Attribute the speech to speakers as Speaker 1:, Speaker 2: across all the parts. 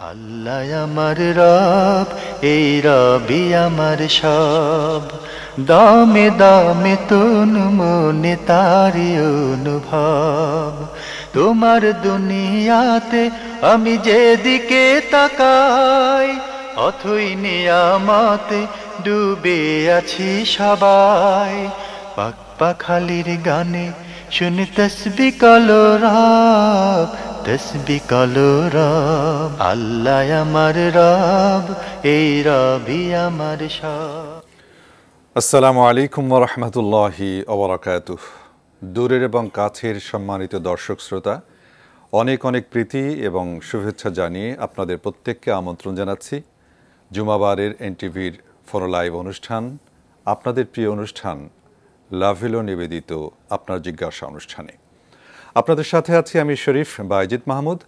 Speaker 1: আল্লাহ আমার রব, এই রবি আমার সব, দামে দামে তুন মনে তারি অনুভব। তোমার দুনিয়াতে আমি যেদিকে তাকাই, অথই নিয়ামতে ডুবে আছি সবাই। পাক পাখালির গানে শুনি তসবিহ কলরব, তসবিহ কলরব। আল্লাহ আমার রব, এই রবি আমার সব।
Speaker 2: আসসালামু আলাইকুম ওয়া রাহমাতুল্লাহি ওয়া বারাকাতুহু। দূরের এবং কাছের সম্মানিত দর্শক শ্রোতা, অনেক অনেক প্রীতি এবং শুভেচ্ছা জানিয়ে আপনাদের প্রত্যেককে আমন্ত্রণ জানাচ্ছি জুমাবারের এনটিভির ফোন লাইভ অনুষ্ঠান, আপনাদের প্রিয় অনুষ্ঠান লাভেলো নিবেদিত আপনার জিজ্ঞাসা অনুষ্ঠানে। আপনাদের সাথে আছি আমি শরীফ বাইজিদ মাহমুদ।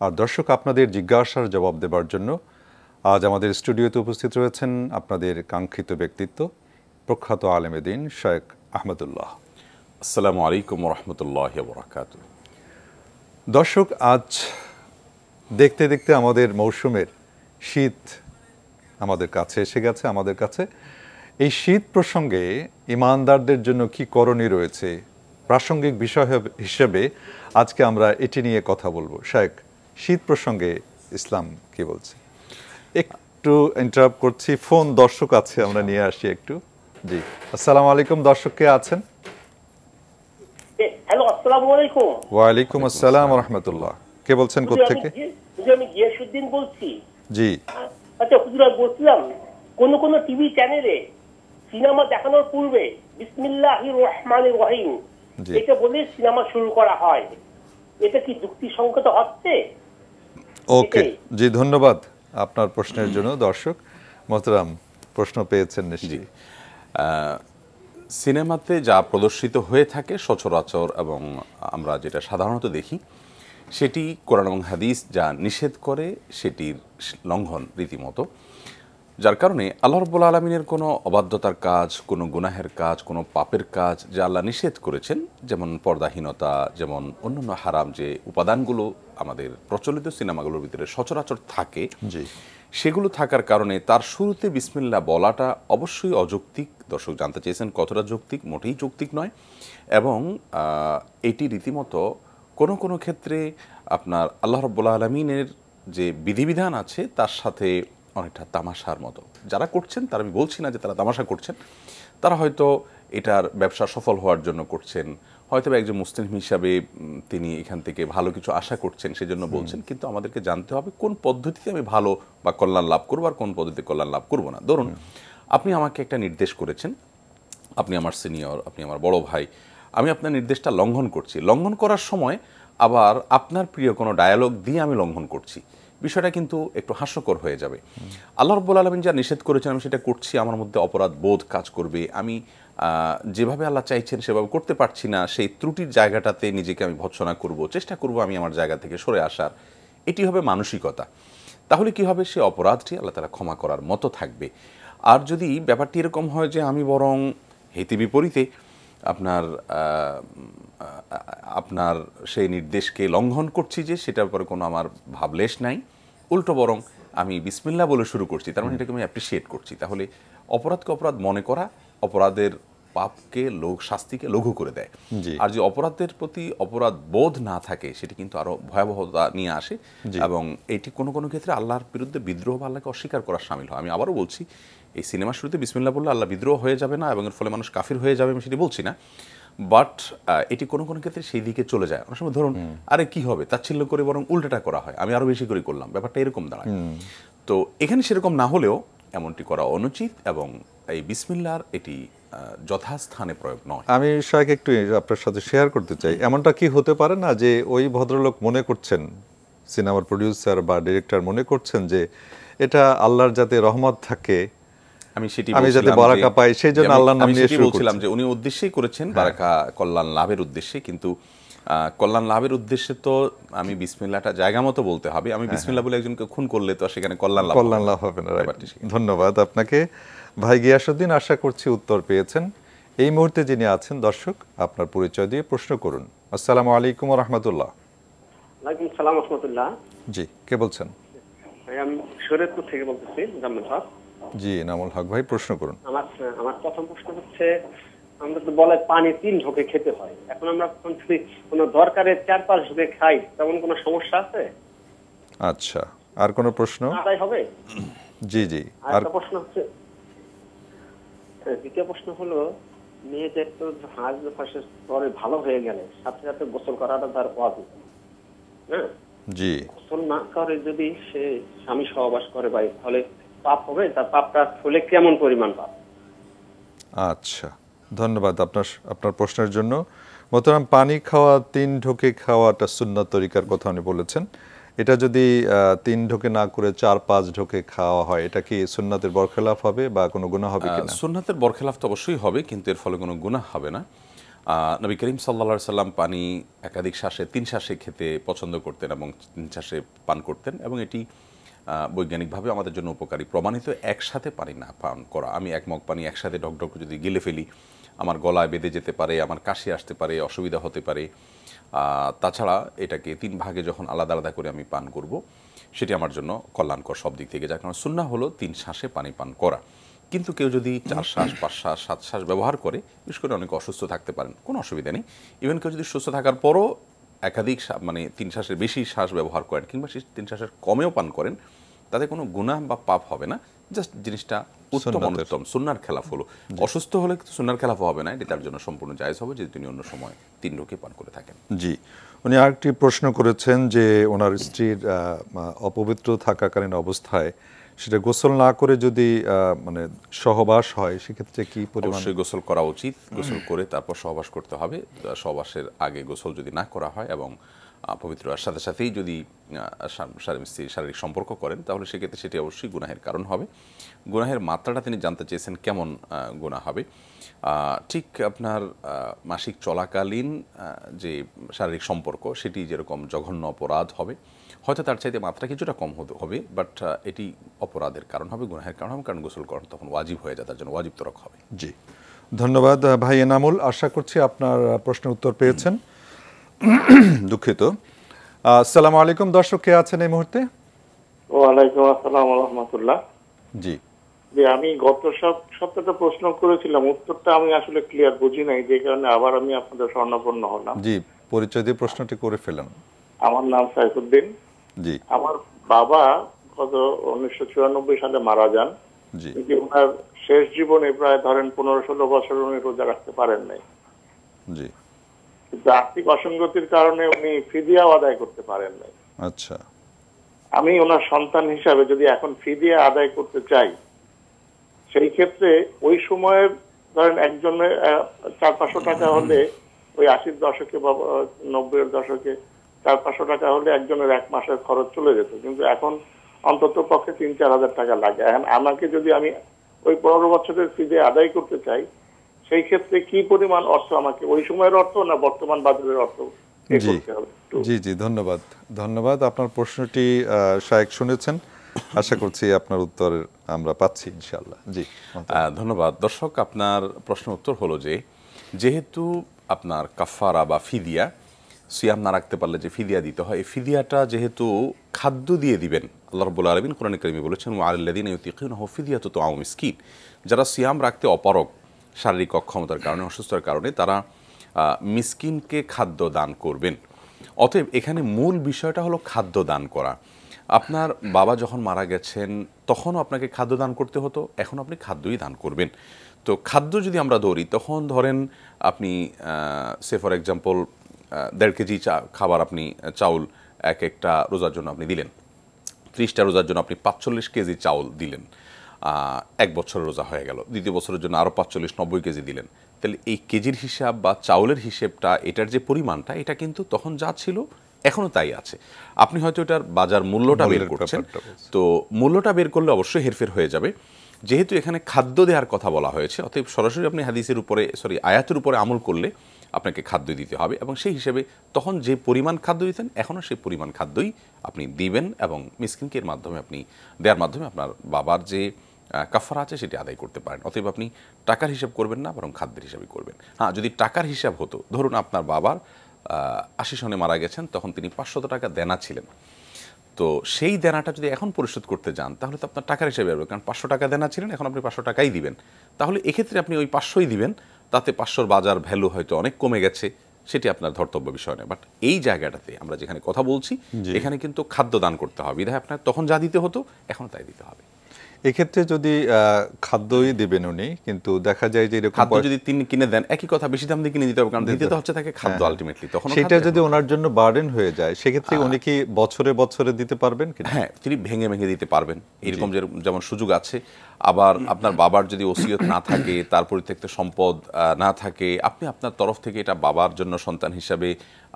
Speaker 2: আর দর্শক, আপনাদের জিজ্ঞাসার জবাব দেবার জন্য আজ আমাদের স্টুডিওতে উপস্থিত রয়েছেন আপনাদের কাঙ্ক্ষিত ব্যক্তিত্ব, প্রখ্যাত আলেমে দ্বীন শেখ আহমদুল্লাহ।
Speaker 3: আসসালামু আলাইকুম ওয়া রাহমাতুল্লাহি ওয়া বারাকাতুহু।
Speaker 2: দর্শক, আজ দেখতে দেখতে আমাদের মৌসুমের শীত আমাদের কাছে এসে গেছে। আমাদের কাছে এই শীত প্রসঙ্গে ইমানদারদের জন্য কি করণীয় রয়েছে, প্রাসঙ্গিক বিষয় হিসেবে আজকে আমরা এটি নিয়ে কথা বলবো। শেখ, শীত প্রসঙ্গে ইসলাম কি বলছে? একটু ইন্টারাপ্ট করছি, ফোন দর্শক আছে, আমরা নিয়ে আসি একটু। জি, আসসালামু আলাইকুম। দর্শক কে আছেন?
Speaker 4: হ্যালো, আসসালামু আলাইকুম।
Speaker 2: ওয়ালাইকুম আসসালাম ওয়া রাহমাতুল্লাহ। কে বলছেন, কোত্থেকে?
Speaker 4: আমি গিয়াসউদ্দিন বলছি।
Speaker 2: জি।
Speaker 4: আচ্ছা হুজুর, আমি বলছিলাম কোন কোন টিভি চ্যানেলে সিনেমা দেখানোর পূর্বে বিসমিল্লাহির রহমানির রহিম এটা বলে সিনেমা শুরু করা হয়, এটা কি যুক্তিসঙ্গত হচ্ছে?
Speaker 2: ওকে, জি, ধন্যবাদ আপনার প্রশ্নের জন্য। দর্শক মোহতারাম প্রশ্ন পেয়েছেন নিশ্চয়ই।
Speaker 3: সিনেমাতে যা প্রদর্শিত হয়ে থাকে সচরাচর এবং আমরা যেটা সাধারণত দেখি, সেটি কোরআন এবং হাদিস যা নিষেধ করে সেটির লঙ্ঘন রীতিমতো, যার কারণে আল্লাহ রাব্বুল আলামিনের কোনো অবাধ্যতার কাজ, কোনো গুনাহের কাজ, কোনো পাপের কাজ যা আল্লাহ নিষেধ করেছেন, যেমন পর্দাহীনতা, যেমন অন্যান্য হারাম যে উপাদানগুলো আমাদের প্রচলিত সিনেমাগুলোর ভিতরে সচরাচর থাকে, সেগুলো থাকার কারণে তার শুরুতে বিসমিল্লাহ বলাটা অবশ্যই অযৌক্তিক। দর্শক জানতে চেয়েছেন কতটা যৌক্তিক? মোটেই যৌক্তিক নয়। এবং এটি রীতিমতো কোনো কোনো ক্ষেত্রে আপনার আল্লাহ রাব্বুল আলামিনের যে বিধিবিধান আছে তার সাথে অনেকটা তামাশার মতো। যারা করছেন তারা, আমি বলছি না যে তারা তামাশা করছেন, তারা হয়তো এটার ব্যবসা সফল হওয়ার জন্য করছেন, হয়তো একজন মুসলিম হিসাবে তিনি এখান থেকে ভালো কিছু আশা করছেন সেজন্য বলছেন। কিন্তু আমাদেরকে জানতে হবে কোন পদ্ধতিতে আমি ভালো বা কল্যাণ লাভ করবো আর কোন পদ্ধতিতে কল্যাণ লাভ করবো না। ধরুন, আপনি আমাকে একটা নির্দেশ করেছেন, আপনি আমার সিনিয়র, আপনি আমার বড় ভাই, আমি আপনার নির্দেশটা লঙ্ঘন করছি। লঙ্ঘন করার সময় আবার আপনার প্রিয় কোনো ডায়ালগ দিয়ে আমি লঙ্ঘন করছি, বিষয়টা কিন্তু একটু হাস্যকর হয়ে যাবে। আল্লাহ রাব্বুল আলামিন যা নিষেধ করেছেন আমি সেটা করছি, আমার মধ্যে অপরাধ বোধ কাজ করবে, আমি যেভাবে আল্লাহ চাইছেন সেভাবে করতে পারছি না, সেই ত্রুটির জায়গাটাতে নিজেকে আমি ভৎসনা করব, চেষ্টা করব আমি আমার জায়গা থেকে সরে আসার। এটি হবে মানসিকতা। তাহলে কি হবে? সে অপরাধটি আল্লাহ তাআলা ক্ষমা করার মতো থাকবে। আর যদি ব্যাপারটি এরকম হয় যে আমি বরং হেতে বিপরীতে আপনার সেই নির্দেশকে লঙ্ঘন করছি, যে সেটার উপরে কোনো আমার ভাবলেশ নাই, উল্টো বরং আমি বিসমিল্লাহ বলে শুরু করছি, তার মানে এটাকে আমি অ্যাপ্রিসিয়েট করছি, তাহলে অপরাধকে অপরাধ মনে করা অপরাধের পাপকে শাস্তিকে লঘু করে দেয়। আর যে অপরাধের প্রতি অপরাধ বোধ না থাকে সেটি কিন্তু আরো ভয়াবহতা নিয়ে আসে, এবং এটি কোনো কোনো ক্ষেত্রে আল্লাহর বিরুদ্ধে বিদ্রোহ বা আল্লাহকে অস্বীকার করার শামিল হয়। আমি আবারও বলছি, এই সিনেমার শুরুতে বিসমিল্লাহ বললে আল্লাহ বিদ্রোহ হয়ে যাবে না এবং এর ফলে মানুষ কাফির হয়ে যাবে, আমি সেটি বলছি না, বাট এটি কোনো কোনো ক্ষেত্রে সেই দিকে চলে যায়। অনেক সময় ধরুন, আরে কি হবে, তাচ্ছিল্য করে বরং উল্টাটা করা হয়, আমি আরো বেশি করে করলাম, ব্যাপারটা এরকম দাঁড়ায়। তো এখানে সেরকম না হলেও এমনটি করা অনুচিত, এবং এই বিসমিল্লাহর এটি যথাস্থানে প্রয়োগ নয়।
Speaker 2: আমি শায়খ একটু আপনার সাথে শেয়ার করতে চাই, এমনটা কি হতে পারে না যে ওই ভদ্রলোক মনে করছেন, সিনেমার প্রডিউসার বা ডিরেক্টর মনে করছেন যে এটা আল্লাহর যাতে রহমত থাকে, আমি যাতে বারাকা পাই, সেই জন্য আল্লাহর নাম নিয়ে শুরু
Speaker 3: বলছিলাম যে উনি উদ্দেশ্যেই করেছেন বারাকা, কল্যাণ লাভের উদ্দেশ্যে। কিন্তু কল্যাণ লাভের উদ্দেশ্যে তো আমি বিসমিল্লাহটা জায়গা মতো বলতে হবে। আমি বিসমিল্লাহ বলে একজনকে খুন করলে তো সেখানে কল্যাণ লাভ
Speaker 2: হবে না। ধন্যবাদ আপনাকে ভাই গিয়াসউদ্দিন, আশা করছি উত্তর পেয়েছেন। এই মুহূর্তে যিনি আছেন দর্শক, আপনার পরিচয় দিয়ে প্রশ্ন করুন। আসসালামু আলাইকুম ওয়া রাহমাতুল্লাহ।
Speaker 4: ওয়ালাইকুম আসসালাম ওয়া রাহমাতুল্লাহ।
Speaker 2: জি, কে বলছেন?
Speaker 5: শরীয়তপুর থেকে বলতেছি, মোজাম্মেল হক।
Speaker 2: জি নামুল হক ভাই, প্রশ্ন করুন।
Speaker 5: আমার প্রথম প্রশ্ন হচ্ছে, আমরা তো বলে পানি 3 ঢোকে খেতে হয়, এখন আমরা যদি কোনো দরকারে 4-5 ঢোকে খাই তেমন কোনো সমস্যা আছে?
Speaker 2: আচ্ছা, আর কোনো প্রশ্ন?
Speaker 5: আদায় হবে?
Speaker 2: জি জি।
Speaker 5: আর প্রশ্ন হচ্ছে, দ্বিতীয় প্রশ্ন হলো, মেয়েদের তো হাজ ফাঁসের পরে ভালো হয়ে গেলে সাথে সাথে গোসল করাটা তার ওয়াজিব, হ্যাঁ?
Speaker 2: জি।
Speaker 5: গোসল না করে যদি সে স্বামী সহবাস করে ভাই, তাহলে পাপ হবে? তার পাপটা হলে কেমন পরিমাণ পাপ?
Speaker 2: আচ্ছা, ধন্যবাদ আপনার প্রশ্নের জন্য। মোহতারাম, পানি খাওয়া 3 ঢোকে খাওয়াটা সুন্নাত তরিকার কথা উনি বলেছেন। এটা যদি 3 ঢোকে না করে 4-5 ঢোকে খাওয়া হয়, এটা কি সুন্নাতের বরখেলাফ হবে বা কোনো গুনাহ হবে কিনা?
Speaker 3: সুন্নাতের বরখেলাফ তো অবশ্যই হবে, কিন্তু এর ফলে কোনো গুনাহ হবে না। নবী করিম সাল্লাল্লাহু আলাইহি সাল্লাম পানি একাধিক শ্বাসে 3 শ্বাসে খেতে পছন্দ করতেন এবং 3 শ্বাসে পান করতেন, এবং এটি বৈজ্ঞানিকভাবে আমাদের জন্য উপকারী প্রমাণিত। একসাথে পানি না পান করা, আমি 1 মগ পানি একসাথে ঢকঢক যদি গিলে ফেলি, আমার গলায় বেঁধে যেতে পারে, আমার কাশি আসতে পারে, অসুবিধা হতে পারে। তাছাড়া এটাকে 3 ভাগে যখন আলাদা আলাদা করে আমি পান করব, সেটি আমার জন্য কল্যাণকর সব দিক থেকে। যার কারণে সুন্নাহ হলো 3 শ্বাসে পানি পান করা। কিন্তু কেউ যদি 4 শ্বাস, 5 শ্বাস, 7 শ্বাস ব্যবহার করে, বিশেষ করে অনেকে অসুস্থ থাকতে পারেন, কোনো অসুবিধা নেই। ইভেন কেউ যদি সুস্থ থাকার পরও একাধিক মানে 3 শ্বাসের বেশি শ্বাস ব্যবহার করেন, কিংবা 3 শ্বাসের কমেও পান করেন, তাতে কোনো গুনাহ বা পাপ হবে না। জাস্ট জিনিসটা উত্তম অনুত্তম সুন্নাহর খেলাফ হলো। অসুস্থ হলে সুন্নাহর খেলাফ হবে না, এটি তার জন্য সম্পূর্ণ জায়েজ হবে যদি তিনি অন্য সময় 3 ঢোকে পান করে থাকেন।
Speaker 2: জি। উনি আরেকটি প্রশ্ন করেছেন যে ওনার স্ত্রীর অপবিত্র থাকাকালীন অবস্থায় সেটা গোসল না করে যদি মানে সহবাস হয়, সেক্ষেত্রে কি পরিমাণ?
Speaker 3: অবশ্যই গোসল করা উচিত। গোসল করে তারপর সহবাস করতে হবে। সহবাসের আগে গোসল যদি না করা হয় এবং পবিত্র হওয়ার সাথে সাথেই যদি শারীরিক সম্পর্ক করেন, তাহলে সেক্ষেত্রে সেটি অবশ্যই গুনাহের কারণ হবে। গুনাহের মাত্রাটা তিনি জানতে চেয়েছেন কেমন গুনাহ হবে। ঠিক আপনার মাসিক চলাকালীন যে শারীরিক সম্পর্ক, সেটি যেরকম জঘন্য অপরাধ হবে, হয়তো তার চাইতে মাত্রা কিছুটা কম হবে, বাট এটি অপরাধের কারণ হবে, গুনাহের কারণ হবে, কারণ গোসল করানো তখন ওয়াজিব হয়ে যায়, তার জন্য ওয়াজিব তরক হবে।
Speaker 2: জি, ধন্যবাদ ভাই এনামুল। আশা করছি আপনার প্রশ্নের উত্তর পেয়েছেন। দুঃখিত। আসসালামু আলাইকুম। দর্শক কে আছেন এই মুহূর্তে?
Speaker 6: ওয়ালাইকুম আসসালাম ওয়া রাহমাতুল্লাহ।
Speaker 2: জি
Speaker 6: যে আমি গত সপ্তাহে প্রশ্ন করেছিলাম, উত্তরটা আমি আসলে ক্লিয়ার বুঝি নাই, যে কারণে আবার আমি আপনাদের স্বর্ণাপন্ন হলাম।
Speaker 2: জি, পরিচয় দিয়ে প্রশ্নটি করে ফেলেন।
Speaker 6: আমার নাম সাইফুদ্দিন।
Speaker 2: জি।
Speaker 6: আমার বাবা গত 1994 সালে মারা যান।
Speaker 2: জি।
Speaker 6: কিন্তু ওনার শেষ জীবনে প্রায় ধরেন 15-16 বছর উনি রোজা রাখতে পারেন নাই।
Speaker 2: জি।
Speaker 6: কিন্তু আর্থিক অসঙ্গতির কারণে উনি ফিদিয়াও আদায় করতে পারেন নাই।
Speaker 2: আচ্ছা।
Speaker 6: আমি ওনার সন্তান হিসাবে যদি এখন ফিদিয়া আদায় করতে চাই, সেই ক্ষেত্রে ওই সময়ের ধরেন একজনের 400-500 টাকা হলে, ওই 80-র দশকে বা 90-এর দশকে 400-500 টাকা হলে একজনের 1 মাসের খরচ চলে যেত। কিন্তু এখন অন্তত পক্ষে 3-4 হাজার টাকা লাগে। এখন আমাকে যদি আমি ওই 15 বছরের ফিদে আদায় করতে চাই, সেই ক্ষেত্রে কি পরিমাণ অর্থ আমাকে, ওই সময়ের অর্থ না বর্তমান বাজারের অর্থ করতে হবে?
Speaker 2: জি জি, ধন্যবাদ। ধন্যবাদ। আপনার প্রশ্নটি শায়েখ শুনেছেন, আশা করছি আপনার উত্তর আমরা পাচ্ছি ইনশাআল্লাহ। জি
Speaker 3: ধন্যবাদ। দর্শক, আপনার প্রশ্ন উত্তর হলো যে, যেহেতু আপনার কাফারা বা ফিদিয়া, সিয়াম না রাখতে পারলে যে ফিদিয়া দিতে হয়, এই ফিদিয়াটা যেহেতু খাদ্য দিয়ে দিবেন, আল্লাহ রাব্বুল আলামিন কোরআনে কারিমে বলেছেন, ওয়া আলাল্লাযিনা ইউতিকুনাহু ফিদিয়াতুন তা'আমু মিসকিন। যারা সিয়াম রাখতে অপারগ, শারীরিক অক্ষমতার কারণে, অসুস্থতার কারণে, তারা মিসকিনকে খাদ্য দান করবেন। অতএব এখানে মূল বিষয়টা হলো খাদ্য দান করা। আপনার বাবা যখন মারা গেছেন তখনও আপনাকে খাদ্য দান করতে হতো, এখন আপনি খাদ্যই দান করবেন। তো খাদ্য যদি আমরা ধরি, তখন ধরেন আপনি সে ফর এক্সাম্পল 1.5 কেজি খাবার, আপনি চাউল একটা রোজার জন্য আপনি দিলেন, 30টা রোজার জন্য আপনি 45 কেজি চাউল দিলেন, 1 বছর রোজা হয়ে গেল। দ্বিতীয় বছরের জন্য আরও 45-90 কেজি দিলেন। তাহলে এই কেজির হিসাব বা চাউলের হিসেবটা, এটার যে পরিমাণটা, এটা কিন্তু তখন যা ছিল এখনও তাই আছে। আপনি হয়তো এটার বাজার মূল্যটা বের করছেন, তো মূল্যটা বের করলে অবশ্যই হেরফের হয়ে যাবে। যেহেতু এখানে খাদ্য দেওয়ার কথা বলা হয়েছে, অতএব সরাসরি আপনি হাদিসের উপরে, আয়াতের উপরে আমল করলে আপনাকে খাদ্য দিতে হবে, এবং সেই হিসেবে তখন যে পরিমাণ খাদ্য দিতেন এখনও সেই পরিমাণ খাদ্যই আপনি দিবেন, এবং মিসকিনকে এর মাধ্যমে আপনি দেওয়ার মাধ্যমে আপনার বাবার যে কাফারা আছে সেটি আদায় করতে পারেন। অতএব আপনি টাকার হিসাব করবেন না, বরং খাদ্যের হিসাবই করবেন। হ্যাঁ, যদি টাকার হিসাব হতো, ধরুন আপনার বাবার 80 সনে মারা গেছেন, তখন তিনি 500 টাকা দেনা ছিলেন, তো সেই দেনাটা যদি এখন পরিশোধ করতে যান তাহলে তো আপনার টাকার হিসেবে আসবে, কারণ 500 টাকা দেনা ছিলেন, এখন আপনি 500 টাকাই দিবেন। তাহলে এক্ষেত্রে আপনি ওই 500ই দিবেন, তাতে 500-র বাজার ভ্যালু হয়তো অনেক কমে গেছে, সেটি আপনার ধর্তব্য বিষয় নয়। বাট এই জায়গাটাতে আমরা যেখানে কথা বলছি এখানে কিন্তু খাদ্য দান করতে হবে, বিধায় আপনার তখন যা দিতে হতো এখন তাই দিতে হবে।
Speaker 2: এক্ষেত্রে যদি খাদ্যই দেবেন উনি, কিন্তু দেখা যায় যে এরকম
Speaker 3: খাদ্য যদি তিনি কিনে দেন একই কথা, বেশি দাম দিয়ে কিনে দিতে হবে, কারণ দিতে তো হচ্ছে তাকে খাদ্য আলটিমেটলি। তখন
Speaker 2: সেটা যদি ওনার জন্য বার্ডেন হয়ে যায়, সেক্ষেত্রে উনি কি বছরে বছরে দিতে পারবেন কি?
Speaker 3: হ্যাঁ, তিনি ভেঙে ভেঙে দিতে পারবেন, এরকম যেমন সুযোগ আছে। আবার আপনার বাবার যদি ওসিয়ত না থাকে, তার পরিত্যক্ত সম্পদ না থাকে, আপনি আপনার তরফ থেকে এটা বাবার জন্য সন্তান হিসাবে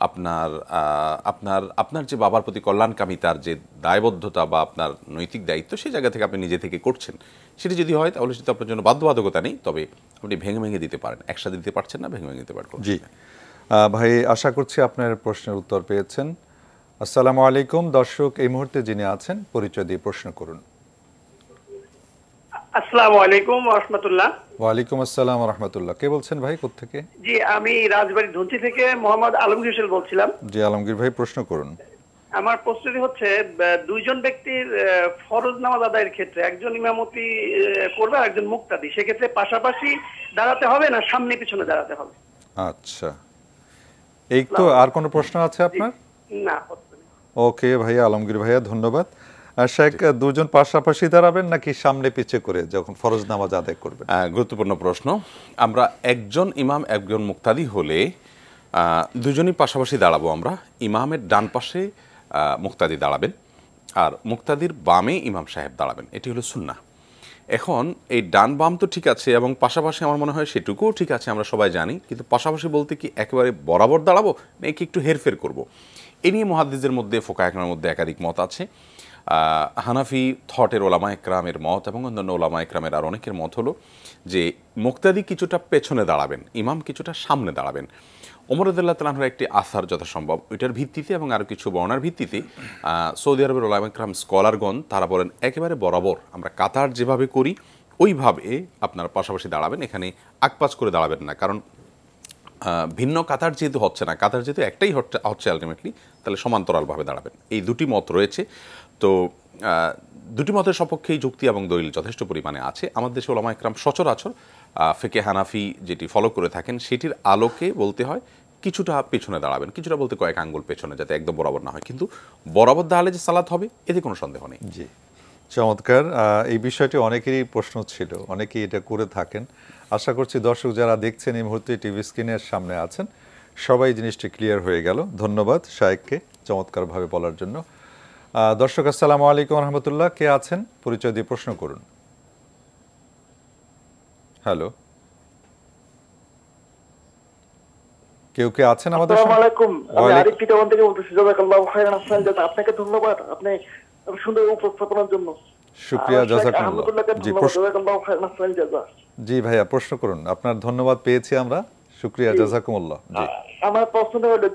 Speaker 3: আপনার যে বাবার প্রতি কল্যাণকামী তার যে দায়বদ্ধতা বা আপনার নৈতিক দায়িত্ব, সেই জায়গা থেকে আপনি নিজে থেকে করছেন, সেটি যদি হয় তাহলে সেটা আপনার জন্য বাধ্যবাধকতা নেই, তবে আপনি ভেঙে ভেঙে দিতে পারেন। একসাথে দিতে পারছেন না, ভেঙে ভেঙে দিতে পারেন।
Speaker 2: জি ভাই, আশা করছি আপনার প্রশ্নের উত্তর পেয়েছেন। আসসালামু আলাইকুম। দর্শক এই মুহূর্তে যিনি আছেন পরিচয় দিয়ে প্রশ্ন করুন।
Speaker 7: আসসালামু আলাইকুম ওয়া রাহমাতুল্লাহ।
Speaker 2: ওয়ালাইকুম আসসালাম ওয়া রাহমাতুল্লাহ। কে বলছেন ভাই, কোথা থেকে?
Speaker 7: জি, আমি রাজবাড়ী ধুনচি থেকে মোহাম্মদ আলমগীর হোসেন বলছিলাম।
Speaker 2: জি আলমগীর ভাই, প্রশ্ন করুন।
Speaker 7: আমার প্রশ্নটি হচ্ছে, দুইজন ব্যক্তির ফরজ নামাজ আদায়ের ক্ষেত্রে একজন ইমামতি করবে আর একজন মুক্তাদি, সেক্ষেত্রে পাশাপাশি দাঁড়াতে হবে না সামনে পিছনে দাঁড়াতে হবে?
Speaker 2: আচ্ছা, এই তো। আর কোনো প্রশ্ন আছে আপনার?
Speaker 7: না।
Speaker 2: ওকে ভাইয়া, আলমগীর ভাইয়া ধন্যবাদ। শেখ, দুজন পাশাপাশি দাঁড়াবেন নাকি সামনে পিছে করে যখন ফরজ নামাজ আদায় করবেন?
Speaker 3: গুরুত্বপূর্ণ প্রশ্ন। আমরা একজন ইমাম একজন মুক্তাদি হলে দুজনই পাশাপাশি দাঁড়াবো আমরা। ইমামের ডান পাশে মুক্তাদি দাঁড়াবেন আর মুক্তাদির বামে ইমাম সাহেব দাঁড়াবেন, এটি হলো সুন্নাহ। এখন এই ডান বাম তো ঠিক আছে এবং পাশাপাশি আমার মনে হয় সেটুকুও ঠিক আছে, আমরা সবাই জানি, কিন্তু পাশাপাশি বলতে কি একেবারে বরাবর দাঁড়াবো নাকি একটু হেরফের করব, এ নিয়ে মুহাদ্দিসদের মধ্যে ফোকাহায়ের মধ্যে একাধিক মত আছে। হানাফি থটের ওলামা একরামের মত এবং অন্যান্য ওলামা একরামের আর অনেকের মত হলো যে মুক্তাদি কিছুটা পেছনে দাঁড়াবেন, ইমাম কিছুটা সামনে দাঁড়াবেন। ওমর রাদিয়াল্লাহু তাআলা আনহুর একটি আসার যথাসম্ভব ওইটার ভিত্তিতে এবং আরও কিছু বর্ণার ভিত্তিতে সৌদি আরবের ওলামা একরাম স্কলারগণ তারা বলেন একেবারে বরাবর আমরা কাতার যেভাবে করি ওইভাবে আপনার পাশাপাশি দাঁড়াবেন, এখানে আকপাচ করে দাঁড়াবেন না, কারণ ভিন্ন কাতার যেহেতু হচ্ছে না, কাতার যেহেতু একটাই হচ্ছে আলটিমেটলি, তাহলে সমান্তরালভাবে দাঁড়াবেন। এই দুটি মত রয়েছে। তো দুটি মতের সপক্ষেই যুক্তি এবং দলিল যথেষ্ট পরিমাণে আছে। আমাদের দেশে ওলামা একরাম সচরাচর ফিকে হানাফি যেটি ফলো করে থাকেন সেটির আলোকে বলতে হয় কিছুটা পেছনে দাঁড়াবেন, কিছুটা বলতে কয়েক আঙ্গুল পেছনে, যাতে একদম বরাবর না হয়, কিন্তু বরাবর দাঁড়ালে যে সালাত হবে এতে কোনো সন্দেহ নেই।
Speaker 2: জি, চমৎকার। এই বিষয়টি অনেকেরই প্রশ্ন ছিল, অনেকেই এটা করে থাকেন। আশা করছি দর্শক যারা দেখছেন এই মুহূর্তে টিভি স্ক্রিনের সামনে আছেন সবাই জিনিসটি ক্লিয়ার হয়ে গেল। ধন্যবাদ শায়েখকে চমৎকারভাবে বলার জন্য। দর্শক আসসালামু আলাইকুম রহমতুল্লাহ, কে আছেন পরিচয় দিয়ে প্রশ্ন করুন। হ্যালো, কেউ কে আছেন আমাদের?
Speaker 8: আসসালামু আলাইকুম, আমি আরিফ পিটাওয়ান থেকে বলতেছি। জাযাকাল্লাহু খাইরান হাসান, আপনাকে ধন্যবাদ আপনি সুন্দর উপস্থাপনার জন্য।
Speaker 2: শুকরিয়া, জাযাকাল্লাহ। জি
Speaker 8: জাযাকাল্লাহু খাইরান হাসান জাযা।
Speaker 2: জি ভাইয়া, প্রশ্ন করুন। আপনার ধন্যবাদ পেয়েছি আমরা, শুকরিয়া, জাযাকুমুল্লাহ। জি,
Speaker 8: আমার প্রশ্নটা হলো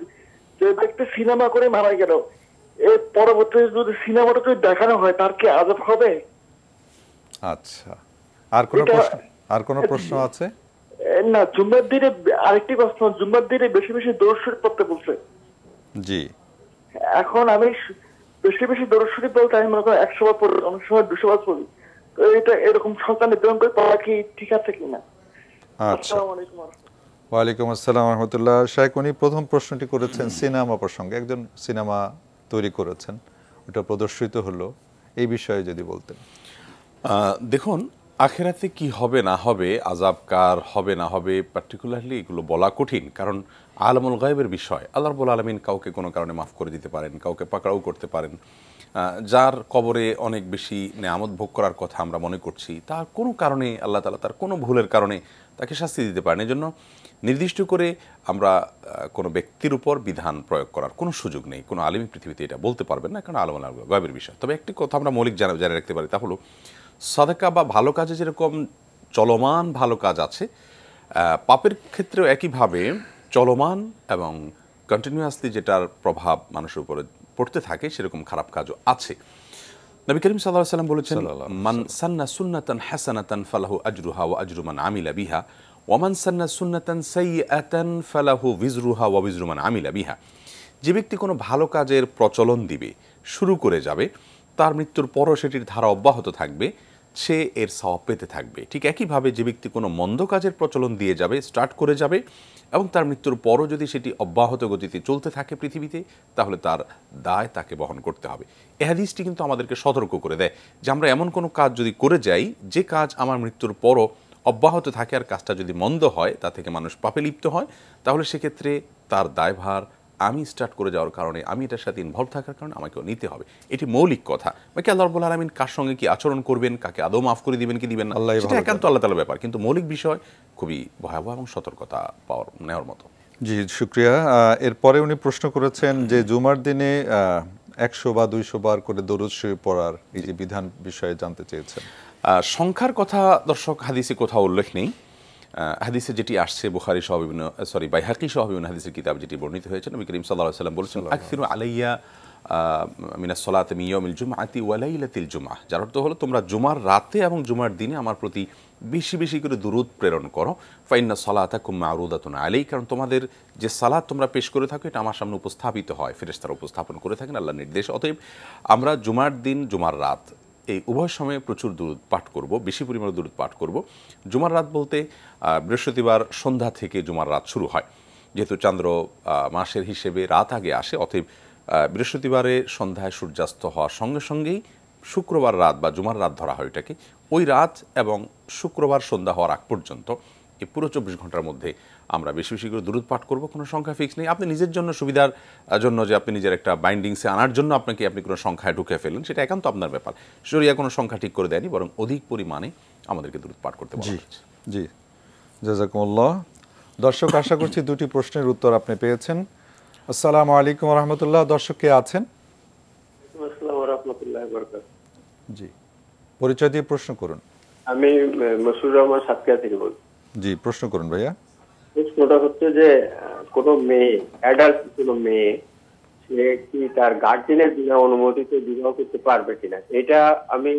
Speaker 8: যে ব্যক্তি সিনেমা করে মারা গেল, এর পরবর্তীতে যদি সিনেমাটা যদি দেখানো হয় তার কি আযাব হবে?
Speaker 2: আচ্ছা, আর কোনো প্রশ্ন আছে?
Speaker 8: না, জুম্মার দিনে আরেকটি প্রশ্ন, জুম্মার দিনে বেশি বেশি দরুদ শরীফ পড়তে বলছে।
Speaker 2: জি,
Speaker 8: এখন আমি বেশি বেশি দরুদ শরীফ বলতে আমি মনে করি 100 বার পড়ি, অনেক সময় 200 বার পড়ি। তো এটা এরকম সন্তান নির্ধারণ করে পড়া কি ঠিক আছে কিনা?
Speaker 2: আচ্ছা, ওয়ালাইকুম আসসালাম রহমতুল্লাহ। শায়েখ, উনি প্রথম প্রশ্নটি করেছেন সিনেমা প্রসঙ্গে, একজন সিনেমা তৈরি করেছেন, ওটা প্রদর্শিত হলো, এই বিষয়ে যদি বলতেন।
Speaker 3: দেখুন, আখেরাতে কি হবে না হবে, আযাব কার হবে না হবে, পার্টিকুলারলি এগুলো বলা কঠিন, কারণ আলমুল গায়বের বিষয়। আল্লাহ রাব্বুল আলামিন কাউকে কোনো কারণে মাফ করে দিতে পারেন, কাউকে পাকড়াও করতে পারেন। যার কবরে অনেক বেশি নেয়ামত ভোগ করার কথা আমরা মনে করছি, তার কোনো কারণে আল্লাহ তাআলা তার কোনো ভুলের কারণে তাকে শাস্তি দিতে পারেন। এজন্য নির্দিষ্ট করে আমরা কোনো ব্যক্তির উপর বিধান প্রয়োগ করার কোনো সুযোগ নেই, কোনো আলিমী পৃথিবীতে এটা বলতে পারবেন না, কারণ আলমুল গায়বের বিষয়। তবে একটি কথা আমরা মৌলিক জানে রাখতে পারি, তা হলো সাদাকা বা ভালো কাজে যেরকম চলমান ভালো কাজ আছে, পাপের ক্ষেত্রেও একইভাবে চলমান এবং কন্টিনিউয়াসলি যেটার প্রভাব মানুষের উপরে পড়তে থাকে সেরকম খারাপ কাজও আছে। নবী করিম সাল্লাল্লাহু আলাইহি ওয়াসাল্লাম বলেছেন, মান সান্না সুন্নাতান হাসানাতান ফালাহু আজরুহা ওয়া আজরু মান আমিলা বিহা ওয়া মান সান্না সুন্নাতান সাইয়্যাতান ফালাহু বিজরুহা ওয়া বিজরু মান আমিলা বিহা। যে ব্যক্তি কোনো ভালো কাজের প্রচলন দিবে শুরু করে যাবে, তার মৃত্যুর পরও সেটির ধারা অব্যাহত থাকবে, সে এর সওয়াব পেতে থাকবে। ঠিক একইভাবে যে ব্যক্তি কোনো মন্দ কাজের প্রচলন দিয়ে যাবে, স্টার্ট করে যাবে, এবং তার মৃত্যুর পরও যদি সেটি অব্যাহত গতিতে চলতে থাকে পৃথিবীতে, তাহলে তার দায় তাকে বহন করতে হবে। এই হাদিসটি কিন্তু আমাদেরকে সতর্ক করে দেয় যে আমরা এমন কোনো কাজ যদি করে যাই, যে কাজ আমার মৃত্যুর পরও অব্যাহত থাকে, আর কাজটা যদি মন্দ হয়, তা থেকে মানুষ পাপে লিপ্ত হয়, তাহলে সেক্ষেত্রে তার দায়ভার আমি স্টার্ট করে যাওয়ার কারণে, আমি এটার সাথে ইনভলভ থাকার কারণে আমাকেও নিতে হবে। এটি মৌলিক কথা। বাকি আল্লাহ রাব্বুল আলামিন কার সঙ্গে কি আচরণ করবেন, কাকে আদৌ মাফ করে দিবেন কি দিবেন না, সেটা একান্ত আল্লাহ তাআলার ব্যাপার, কিন্তু মৌলিক বিষয় খুবই ভয়াবহ এবং সতর্কতা নেওয়ার মতো।
Speaker 2: জি, শুকরিয়া। এরপরে উনি প্রশ্ন করেছেন যে জুমার দিনে 100 বা 200 বার করে দরুদ শরীফ পড়ার এই যে বিধান বিষয়ে জানতে চেয়েছেন।
Speaker 3: সংখ্যার কথা দর্শক হাদিসে কোথাও উল্লেখ নেই। হাদিসে যেটি আসছে বুখারী সহ বিভিন্ন বাইহাকী সহ বিভিন্ন হাদিসের কিতাব যেটি বর্ণিত হয়েছে, নবী করিম সাল্লাল্লাহু আলাইহি ওয়াসাল্লাম বলেছেন আকসিরু আলাইয়া মিনাস সালাতি মিন ইয়াউমিল জুমআতি ওয়া লাইলাতিল জুমআহ, যার অর্থ হলো তোমরা জুমার রাতে এবং জুমার দিনে আমার প্রতি বেশি বেশি করে দুরূদ প্রেরণ করো। ফাইন্না সালাতাকুম মা'রুদাতুন আলাই, কারণ তোমাদের যে সালাত তোমরা পেশ করে থাকো এটা আমার সামনে উপস্থাপিত হয়, ফেরেশতারা উপস্থাপন করে থাকেন আল্লাহর নির্দেশ। অতএব আমরা জুমার দিন জুমার রাত এই উভয় সময়ে প্রচুর দুরূদ পাঠ করব, বেশি পরিমাণে দুরূদ পাঠ করব। জুমার রাত বলতে বৃহস্পতিবার সন্ধ্যা থেকে জুমার রাত শুরু হয়, যেহেতু চন্দ্র মাসের হিসেবে রাত আগে আসে, অতএব বৃহস্পতিবারে সন্ধ্যায় সূর্যাস্ত হওয়ার সঙ্গে সঙ্গেই শুক্রবার রাত বা জুমার রাত ধরা হয় এটাকে। ওই রাত এবং শুক্রবার সন্ধ্যা হওয়ার আগ পর্যন্ত এই পুরো 24 ঘন্টার মধ্যে আমরা বেশি বেশি করে দুরূদ পাঠ করব। কোনো সংখ্যা ফিক্স নেই। আপনি নিজের জন্য সুবিধার জন্য যে আপনি নিজের একটা বাইন্ডিংসে আনার জন্য আপনি কোনো সংখ্যায় ঢুকে ফেলেন, সেটা একান্ত আপনার ব্যাপার। শরিয়া কোনো সংখ্যা ঠিক করে দেয়নি, বরং অধিক পরিমাণে আমাদেরকে দুরূদ পাঠ করতে বলা হয়েছে।
Speaker 2: জি, জাযাকুমুল্লাহ। দর্শক, আশা করছি দুটি প্রশ্নের উত্তর আপনি পেয়েছেন। আসসালামু আলাইকুম ওয়া রাহমাতুল্লাহ। দর্শক কে আছেন?
Speaker 9: আসসালামু ওয়া রাহমাতুল্লাহি ওয়া বারাকাতুহু। জি,
Speaker 2: পরিচয় দিয়ে প্রশ্ন করুন।
Speaker 9: আমি মসুর রহমান সাতক্ষীরা থেকে বলছি।
Speaker 2: জি, প্রশ্ন করুন ভাইয়া।
Speaker 9: প্রশ্নটা হচ্ছে যে কোনো মেয়ে, অ্যাডাল্ট কোনো মেয়ে, সে কি তার গার্জিয়ানের বিনা অনুমতিতে বিবাহ করতে পারবে কিনা? এটা আমি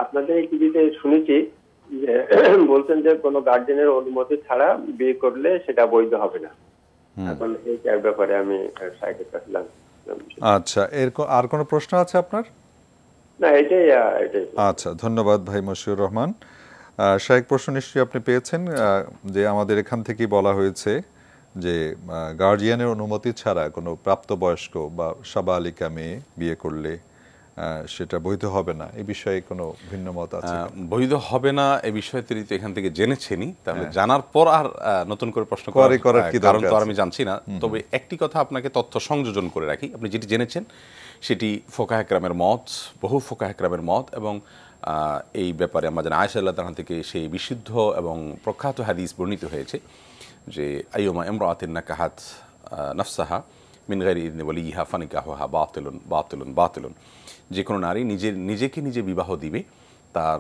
Speaker 9: আপনাদের এই টিভিতে শুনেছি যে বলছেন যে কোনো গার্জিয়ানের অনুমতি ছাড়া বিয়ে করলে সেটা বৈধ হবে না। এখন এইটার ব্যাপারে আমি শাইখের কাছে জানতে।
Speaker 2: আচ্ছা, আর কোনো প্রশ্ন আছে আপনার?
Speaker 9: না, এটাই।
Speaker 2: আচ্ছা, ধন্যবাদ ভাই মশিউর রহমান। শাইখ, প্রশ্ন নিশ্চয়ই আপনি পেয়েছেন যে আমাদের এখান থেকেই বলা হয়েছে যে গার্জিয়ানের অনুমতি ছাড়া কোনো প্রাপ্তবয়স্ক বা সাবালিকা মেয়ে বিয়ে করলে সেটা বৈধ হবে না। এই বিষয়ে কোনো ভিন্ন মত আছে?
Speaker 3: বৈধ হবে না এই বিষয়ে তিনি তো এখান থেকে জেনেছেনই, তাহলে জানার পর আর নতুন করে প্রশ্ন করার কারণ তো আর আমি জানছি না। তবে একটি কথা আপনাকে তথ্য সংযোজন করে রাখি, আপনি যেটি জেনেছেন সেটি ফোকাহে কেরামের মত, বহু ফোকাহে কেরামের মত, এবং এই ব্যাপারে আমরা জানি আয়েশা রাদিয়াল্লাহু তাআলা থেকে সেই বিশুদ্ধ এবং প্রখ্যাত হাদিস বর্ণিত হয়েছে যে আইয়ুমা ইমরাআতিন নাকাহাত নাফসাহা মিন গায়রি ইযনি ওয়ালিহা ফানিকাহুহা বাতিলুন বাতিলুন বাতিলুন, যে কোনো নারী নিজেকে নিজে বিবাহ দিবে, তার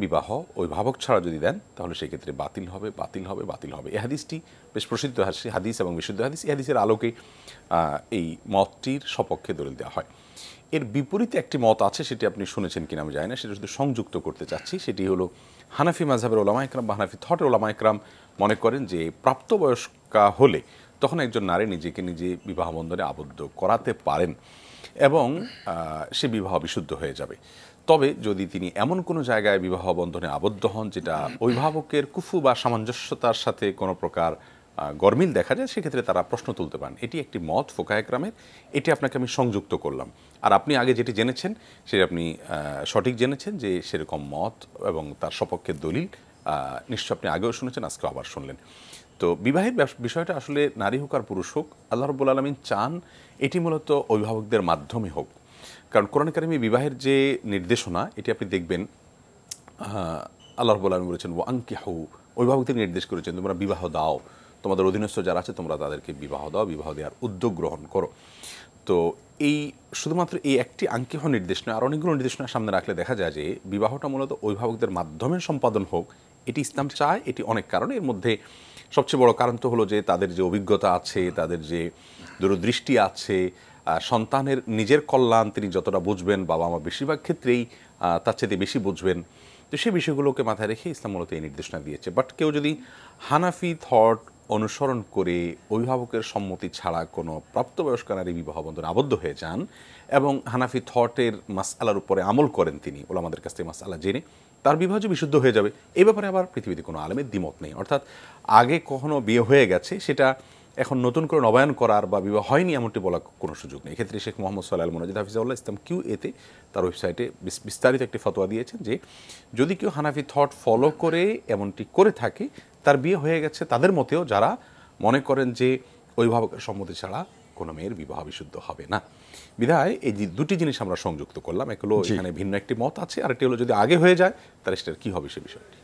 Speaker 3: বিবাহ অভিভাবক ছাড়া যদি দেন তাহলে সেক্ষেত্রে বাতিল হবে, বাতিল হবে, বাতিল হবে। এই হাদিসটি বেশ প্রসিদ্ধ হাদিস এবং বিশুদ্ধ হাদিস। এই হাদিসের আলোকে এই মতটির সপক্ষে দলিল দেওয়া হয়। এর বিপরীতে একটি মত আছে, সেটি আপনি শুনেছেন কিনা আমি জানি না, সেটা শুধু সংযুক্ত করতে চাচ্ছি। সেটি হলো হানাফি মাযহাবের উলামা ইকরাম বা হানাফি থটের উলামা ইকরাম মনে করেন যে প্রাপ্তবয়স্কা হলে তখন একজন নারী নিজেকে নিজে বিবাহ বন্ধনে আবদ্ধ করাতে পারেন এবং সে বিবাহ বিশুদ্ধ হয়ে যাবে। তবে যদি তিনি এমন কোনো জায়গায় বিবাহ বন্ধনে আবদ্ধ হন যেটা অভিভাবকের কুফু বা সামঞ্জস্যতার সাথে কোনো প্রকার গরমিল দেখা যায়, সেক্ষেত্রে তারা প্রশ্ন তুলতে পারেন। এটি একটি মত ফোকাহে কেরামের, এটি আপনাকে আমি সংযুক্ত করলাম। আর আপনি আগে যেটি জেনেছেন সেটি আপনি সঠিক জেনেছেন যে সেরকম মত এবং তার সপক্ষের দলিল নিশ্চয় আপনি আগেও শুনেছেন, আজকে আবার শুনলেন। তো বিবাহের বিষয়টা আসলে নারী হোক আর পুরুষ হোক, আল্লাহ রাব্বুল আলামিন চান এটি মূলত অভিভাবকদের মাধ্যমে হোক। কারণ কোরআন কারিমে বিবাহের যে নির্দেশনা, এটি আপনি দেখবেন আল্লাহ রাব্বুল আলামিন বলেছেন ওয়া আনকিহু, অভিভাবকদের নির্দেশ করেছেন তোমরা বিবাহ দাও, তোমাদের অধীনস্থ যারা আছে তোমরা তাদেরকে বিবাহ দাও, বিবাহ দেওয়ার উদ্যোগ গ্রহণ করো। তো এই শুধুমাত্র এই একটি আনকিহ নির্দেশ নয়, আর অনেকগুলো নির্দেশনা সামনে রাখলে দেখা যায় যে বিবাহটা মূলত অভিভাবকদের মাধ্যমে সম্পাদন হোক, এটি ইসলাম চায়। এটি অনেক কারণে, এর মধ্যে সবচেয়ে বড় কারণ তো হলো যে তাদের যে অভিজ্ঞতা আছে, তাদের যে দূরদৃষ্টি আছে, সন্তানের নিজের কল্যাণ তিনি যতটা বুঝবেন, বাবা মা বেশিরভাগ ক্ষেত্রেই তার চেয়ে বেশি বুঝবেন। তো সেই বিষয়গুলোকে মাথায় রেখে ইসলাম মূলত এই নির্দেশনা দিয়েছে। বাট কেউ যদি হানাফি থট অনুসরণ করে অভিভাবকের সম্মতি ছাড়া কোনো প্রাপ্তবয়স্ক নারী বিবাহ বন্ধনে আবদ্ধ হয়ে যান এবং হানাফি থটের মাসআলার উপরে আমল করেন, তিনি ওলামাদের কাছ থেকে মাসআলা জেনে তার বিবাহ যে বিশুদ্ধ হয়ে যাবে, এই ব্যাপারে আবার পৃথিবীতে কোনো আলেমের দ্বিমত নেই। অর্থাৎ আগে কখনো বিয়ে হয়ে গেছে সেটা এখন নতুন করে নবায়ন করার বা বিবাহ হয়নি এমনটি বলার কোনো সুযোগ নেই। এক্ষেত্রে শেখ মোহাম্মদ সাল্লাহ মুনাজিদ হাফিজাউল্লাহ ইসলাম QA-তে তার ওয়েবসাইটে বিস্তারিত একটি ফতোয়া দিয়েছেন যে যদি কেউ হানাফি থট ফলো করে এমনটি করে থাকে তার বিয়ে হয়ে গেছে, তাদের মতেও যারা মনে করেন যে অভিভাবকের সম্মতি ছাড়া কোনো মেয়ের বিবাহ বিশুদ্ধ হবে না। বিধায় এই যে দুটি জিনিস আমরা সংযুক্ত করলাম, এক হলো এখানে ভিন্ন একটি মত আছে, আর একটি হলো যদি আগে হয়ে যায় তাহলে সেটার কী হবে সে বিষয়টি।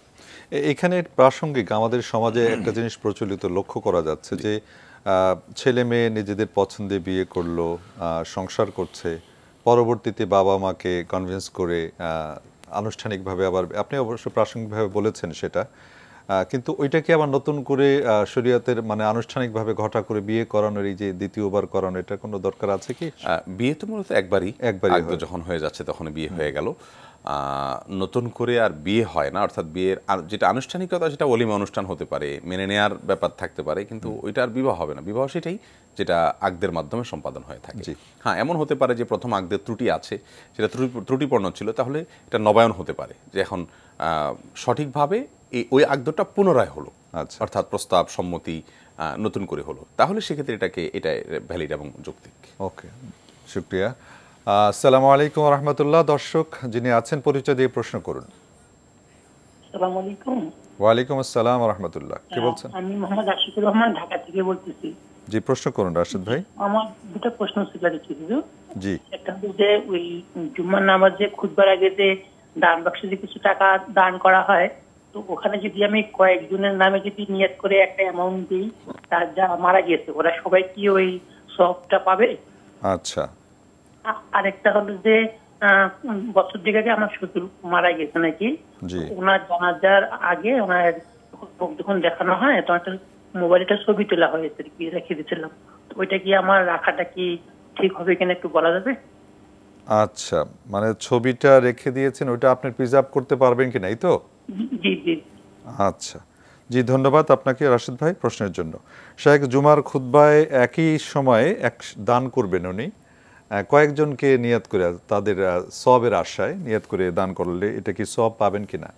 Speaker 2: এখানে প্রাসঙ্গিক আমাদের সমাজে একটা জিনিস প্রচলিত লক্ষ্য করা যাচ্ছে যে ছেলে মেয়ে নিজেদের পছন্দে বিয়ে করলো, সংসার করছে, পরবর্তীতে বাবা মাকে কনভিন্স করে আনুষ্ঠানিকভাবে, আবার আপনি অবশ্য প্রাসঙ্গিকভাবে বলেছেন সেটা, কিন্তু ওইটাকে আবার নতুন করে শরীয়তের মানে আনুষ্ঠানিকভাবে ঘটা করে বিয়ে করানোর এই যে দ্বিতীয়বার করানো, এটার কোনো দরকার আছে কি?
Speaker 3: বিয়ে তো মূলত একবারই যখন হয়ে যাচ্ছে তখন বিয়ে হয়ে গেল, নতুন করে আর বিয়ে হয় না। অর্থাৎ বিয়ের যেটা আনুষ্ঠানিকতা সেটা ওলিমা অনুষ্ঠান হতে পারে, মেনে নেয়ার ব্যাপার থাকতে পারে, কিন্তু ওইটা আর বিবাহ হবে না। বিবাহ সেটাই যেটা আকদের মাধ্যমে সম্পাদন হয়ে থাকে। হ্যাঁ, এমন হতে পারে যে প্রথম আকদের ত্রুটি আছে, সেটা ত্রুটিপূর্ণ ছিল, তাহলে এটা নবায়ন হতে পারে যে এখন সঠিকভাবে ওই আকদটা পুনরায় হলো, অর্থাৎ প্রস্তাব সম্মতি নতুন করে হলো, তাহলে সেক্ষেত্রে এটা ভ্যালিড এবং যৌক্তিক।
Speaker 2: ওকে, শুকরিয়া। আসসালামু আলাইকুম রহমতুল্লাহ। দর্শক যিনি আছেন পরিচয় দিয়ে প্রশ্ন করুন।
Speaker 10: আসসালামু আলাইকুম।
Speaker 2: ওয়ালাইকুম আসসালাম রহমতুল্লাহ। কি বলছেন?
Speaker 10: আমি মোহাম্মদ আশিকুর রহমান, ঢাকা থেকে বলতেছি।
Speaker 2: জি, প্রশ্ন করুন রাশেদ ভাই।
Speaker 10: আমার দুটো প্রশ্ন ছিল কিছু।
Speaker 2: জি।
Speaker 10: একটা হচ্ছে যে ওই জুম্মার নামাজে খুতবার আগে যে দান বাক্সে যে কিছু টাকা দান করা হয়, তো ওখানে যদি আমি কয়েকজনের নামে যদি নিয়ত করে একটা অ্যামাউন্ট দিই, তার যা মারা গেছে ওরা সবাই কি ওই সবটা পাবে?
Speaker 2: আচ্ছা।
Speaker 10: আরেকটা হলো যে বছর দিকে আগে আমার শ্বশুর মারা গেছে নাকি, ওনার জানাজার আগে ওনার যখন দেখানো হয় তখন একটা মোবাইলটা ছবি তোলা হয়েছে, রেখে দিয়েছিলাম, ওইটা কি আমার রাখাটা কি ঠিক হবে কিনা একটু বলা যাবে?
Speaker 2: আচ্ছা, মানে ছবিটা রেখে দিয়েছেন, ওইটা আপনি প্রিজার্ভ করতে পারবেন কিনা, এই তো?
Speaker 10: জি জি।
Speaker 2: আচ্ছা, জি, ধন্যবাদ আপনাকে রাশেদ ভাই প্রশ্নের জন্য। শেখ জুমার খুতবায় একই সময়ে এক দান করবেন উনি, কয়েকজনকে নিয়ত করে তাদের সওয়াবের আশায় নিয়ত করে দান করলে এটা কি সওয়াব পাবেন কিনা?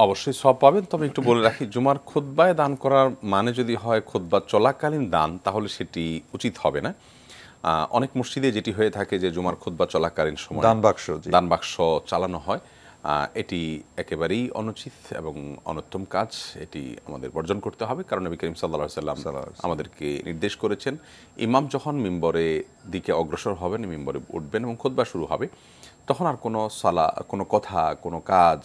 Speaker 3: অবশ্যই সওয়াব পাবেন, তবে একটু বলে রাখি, জুমার খুতবায় দান করার মানে যদি হয় খুতবা চলাকালীন দান, তাহলে সেটি উচিত হবে না। অনেক মসজিদে যেটি হয়ে থাকে যে জুমার খুতবা চলাকালীন সময় দান বাক্স চালানো হয়, এটি একেবারেই অনুচিত এবং অনুত্তম কাজ, এটি আমাদের বর্জন করতে হবে। কারণ নবী করিম সাল্লাল্লাহু আলাইহি ওয়াসাল্লাম আমাদেরকে নির্দেশ করেছেন, ইমাম যখন মিম্বরে দিকে অগ্রসর হবেন, মিম্বরে উঠবেন এবং খুতবা শুরু হবে, তখন আর কোনো কোনো কথা, কোনো কাজ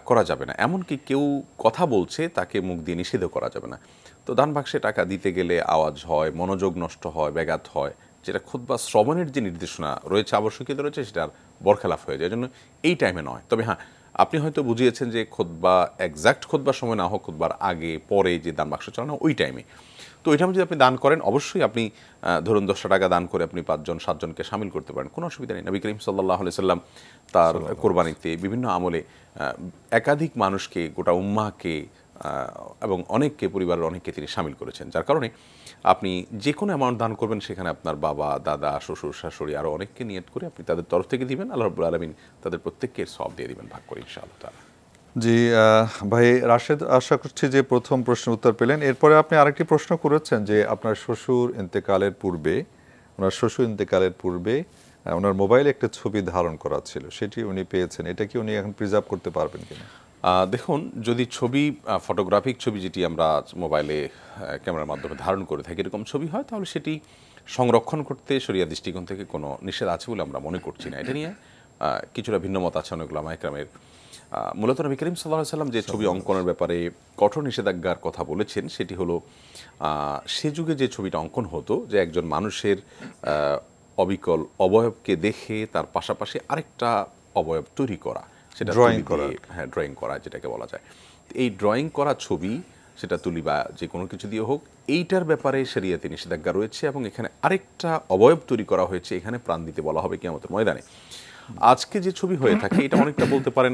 Speaker 3: করা যাবে না। এমনকি কেউ কথা বলছে তাকে মুখ দিয়ে নিষেধও করা যাবে না। তো দান বাক্সে টাকা দিতে গেলে আওয়াজ হয়, মনোযোগ নষ্ট হয়, ব্যাঘাত হয়, যেটা খুতবা শ্রবণের যে নির্দেশনা রয়েছে, আবশ্যকীয়তা রয়েছে, সেটার বরখেলাফ হয়ে যায়। এই জন্য এই টাইমে নয়। তবে হ্যাঁ, আপনি হয়তো বুঝিয়েছেন যে খুতবা এক্সাক্ট খুতবার সময় না হোক, খুতবার আগে পরে যে দান বাক্স চালানো ওই টাইমে, তো ওই টাইমে যদি আপনি দান করেন, অবশ্যই আপনি ধরুন 10 টাকা দান করে আপনি 5-7জনকে সামিল করতে পারেন, কোনো অসুবিধা নেই। নবী করিম সাল্লাল্লাহু আলাইহি সাল্লাম তার কোরবানিতে বিভিন্ন আমলে একাধিক মানুষকে, গোটা উম্মাহকে এবং অনেককে, পরিবারের অনেককে তিনি সামিল করেছেন, যার কারণে আপনি যে কোনো অ্যামাউন্ট দান করবেন সেখানে আপনার বাবা, দাদা, শ্বশুর, শাশুড়ি আরও অনেককে নিয়ত করে আপনি তাদের তরফ থেকে দিবেন, আল্লাহ রাব্বুল আলামিন তাদের প্রত্যেককে সওয়াব দিয়ে দিবেন ভাগ করে ইনশাআল্লাহ তাআলা।
Speaker 2: জি ভাই রাশেদ, আশা করছি যে প্রথম প্রশ্নের উত্তর পেলেন। এরপরে আপনি আরেকটি প্রশ্ন করেছেন যে আপনার শ্বশুর ইন্তেকালের পূর্বে ওনার মোবাইলে একটা ছবি ধারণ করা ছিল, সেটি উনি পেয়েছেন, এটা কি উনি এখন প্রিজার্ভ করতে পারবেন কিনা?
Speaker 3: দেখুন, যদি ছবি, ফটোগ্রাফিক ছবি যেটি আমরা মোবাইলে ক্যামেরার মাধ্যমে ধারণ করে থাকি, এরকম ছবি হয়, তাহলে সেটি সংরক্ষণ করতে শরিয়া দৃষ্টিকোণ থেকে কোনো নিষেধ আছে বলে আমরা মনে করছি না। এটা নিয়ে কিছুটা ভিন্নমত আছে অনেক উলামা ইকরামের। মূলত নবী করিম সাল্লাল্লাহু আলাইহি সাল্লাম যে ছবি অঙ্কনের ব্যাপারে কঠোর নিষেধাজ্ঞার কথা বলেছেন, সেটি হলো সে যুগে যে ছবিটা অঙ্কন হতো, যে একজন মানুষের অবিকল অবয়বকে দেখে তার পাশাপাশি আরেকটা অবয়ব তৈরি করা, সেটা ড্রয়িং করা যেটাকে বলা যায়। এই ড্রয়িং করা ছবি, সেটা তুলি বা যে কোনো কিছু দিয়ে হোক, এইটার ব্যাপারে শরিয়াতে নিষেধাজ্ঞা রয়েছে এবং এখানে আরেকটা অবয়ব তৈরি করা হয়েছে, এখানে প্রাণ দিতে বলা হবে কিয়ামতের ময়দানে। আজকে যে ছবি হয়ে থাকে, এটা অনেকটা বলতে পারেন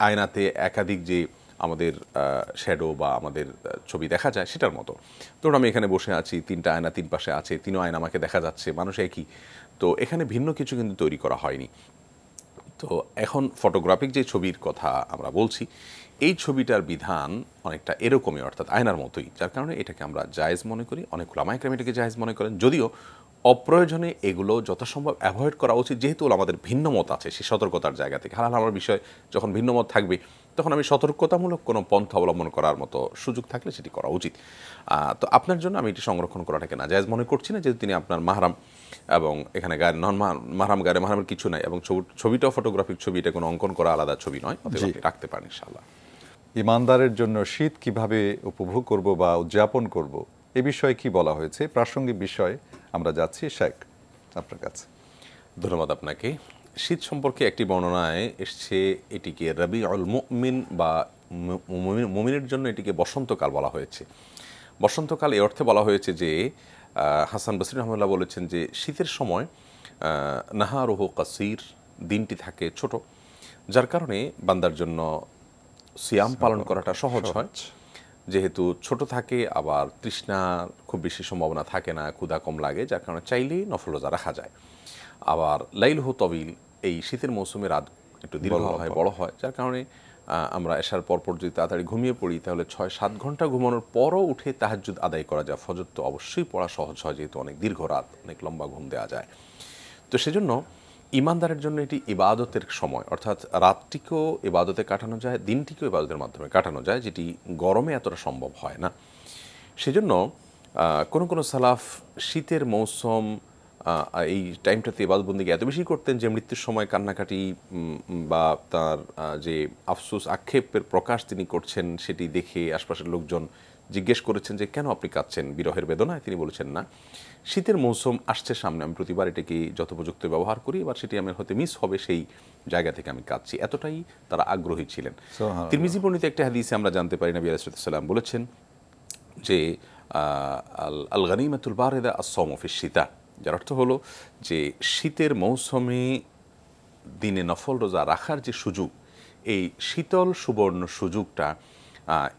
Speaker 3: আয়নাতে একাধিক যে আমাদের শ্যাডো বা আমাদের ছবি দেখা যায় সেটার মতো। ধরুন আমি এখানে বসে আছি, 3টা আয়না 3 পাশে আছে, 3 আয়না আমাকে দেখা যাচ্ছে, মানুষ একই। তো এখানে ভিন্ন কিছু কিন্তু তৈরি করা হয়নি। তো এখন ফটোগ্রাফিক যে ছবির কথা আমরা বলছি, এই ছবিটার বিধান অনেকটা এরকমই, অর্থাৎ আয়নার মতোই, যার কারণে এটাকে আমরা জায়েজ মনে করি। অনেক উলামায়ে কেরাম এটাকে জায়েজ মনে করেন, যদিও অপ্রয়োজনে এগুলো যথাসম্ভব অ্যাভয়েড করা উচিত, যেহেতু আমাদের ভিন্ন মত আছে সেই সতর্কতার জায়গা থেকে। হালাল আমার বিষয় যখন ভিন্ন মত থাকবে, তখন আমি সতর্কতামূলক কোনো পন্থা অবলম্বন করার মতো সুযোগ থাকলে সেটি করা উচিত। তো আপনার জন্য আমি এটি সংরক্ষণ করাটাকে নাজায়েজ মনে করছি না, যেহেতু তিনি আপনার মাহরাম এবং এখানে গায়ের নন মাহরাম, গায়ের মাহরামের কিছু নাই, এবং ছবিটাও ফটোগ্রাফিক ছবি, এটা কোনো অঙ্কন করা আলাদা ছবি নয়, রাখতে পারেন ইনশাআল্লাহ।
Speaker 2: ইমানদারের জন্য শীত কিভাবে উপভোগ করব বা উদযাপন করব, এ বিষয়ে কি বলা হয়েছে, প্রাসঙ্গিক বিষয়ে আমরা যাচ্ছি। শেখ, আপনার কাছে।
Speaker 3: ধন্যবাদ আপনাকে। শীত সম্পর্কে একটি বর্ণনায় এসছে এটিকে রবিউল মুমিন বা মুমিনের জন্য এটিকে বসন্তকাল বলা হয়েছে। বসন্তকাল এই অর্থে বলা হয়েছে যে হাসান বসরি রহমাতুল্লাহ বলেছেন যে শীতের সময় নাহারুহু কাসির, দিনটি থাকে ছোট, যার কারণে বান্দার জন্য সিয়াম পালন করাটা সহজ হয়। যেহেতু ছোট থাকে, আবার তৃষ্ণার খুব বেশি সম্ভাবনা থাকে না, ক্ষুধা কম লাগে, যার কারণে চাইলেই নফল রোজা রাখা যায়। আবার লাইলহু তবিল, এই শীতের মৌসুমে রাত একটু দীর্ঘ হয়, বড় হয়, যার কারণে আমরা এশার পরপর যদি তাড়াতাড়ি ঘুমিয়ে পড়ি তাহলে 6-7 ঘন্টা ঘুমানোর পরও উঠে তাহাজ্জুদ আদায় করা যায়। ফজর তো অবশ্যই পড়া সহজ হয়, যেহেতু অনেক দীর্ঘ রাত, অনেক লম্বা ঘুম দেওয়া যায়। তো সেজন্য ইমানদারের জন্য এটি ইবাদতের সময়, অর্থাৎ রাতটিকেও ইবাদতে কাটানো যায়, দিনটিকেও ইবাদতের মাধ্যমে কাটানো যায়, যেটি গরমে এতটা সম্ভব হয় না। সেজন্য কোনো কোনো সালাফ শীতের মৌসুম এই টাইমটাতে ইবাদতবন্দিকে এত বেশি করতেন যে মৃত্যুর সময় কান্নাকাটি বা তার যে আফসোস আক্ষেপের প্রকাশ তিনি করছেন সেটি দেখে আশপাশের লোকজন জিজ্ঞেস করেছেন যে কেন আপনি কাঁদছেন বিরহের বেদনায়? তিনি বলেছেন না, শীতের মৌসুম আসছে সামনে, আমি প্রতিবার এটাকে যথোপযুক্ত ব্যবহার করি, এবার সেটি আমার হতে মিস হবে, সেই জায়গা থেকে আমি কাঁদছি। এতটাই তারা আগ্রহী ছিলেন। তিরমিজি বর্ণিত একটা হাদিসে আমরা জানতে পারি নবী আলাইহিস সালাম বলেছেন যে আল গনিমাতুল বারিদা আস-সাওমু ফিশ শীতা, যার অর্থ হলো যে শীতের মৌসুমে দিনে নফল রোজা রাখার যে সুযোগ, এই শীতল সুবর্ণ সুযোগটা,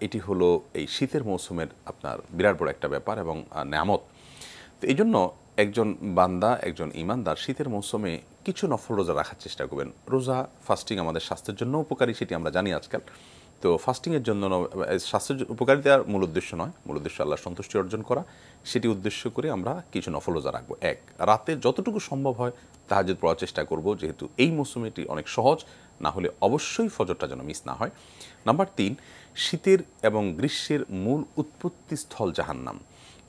Speaker 3: এটি হলো এই শীতের মৌসুমের আপনার বিরাট বড় একটা ব্যাপার এবং নেয়ামত। তো এই জন্য একজন বান্দা, একজন ইমানদার শীতের মৌসুমে কিছু নফল রোজা রাখার চেষ্টা করবেন। রোজা, ফাস্টিং আমাদের স্বাস্থ্যের জন্য উপকারী, সেটি আমরা জানি আজকাল। তো ফাস্টিংয়ের জন্য স্বাস্থ্যের উপকারিতার মূল উদ্দেশ্য নয়, মূল উদ্দেশ্য আল্লাহর সন্তুষ্টি অর্জন করা, সেটি উদ্দেশ্য করে আমরা কিছু নফল রোজা রাখবো। রাতে যতটুকু সম্ভব হয় তাহাজ্জুদ পড়ার চেষ্টা করব, যেহেতু এই মৌসুমে এটি অনেক সহজ, না হলে অবশ্যই ফজরটা যেন মিস না হয়। নাম্বার 3, শীতের এবং গ্রীষ্মের মূল উৎপত্তি স্থল জাহান্নাম।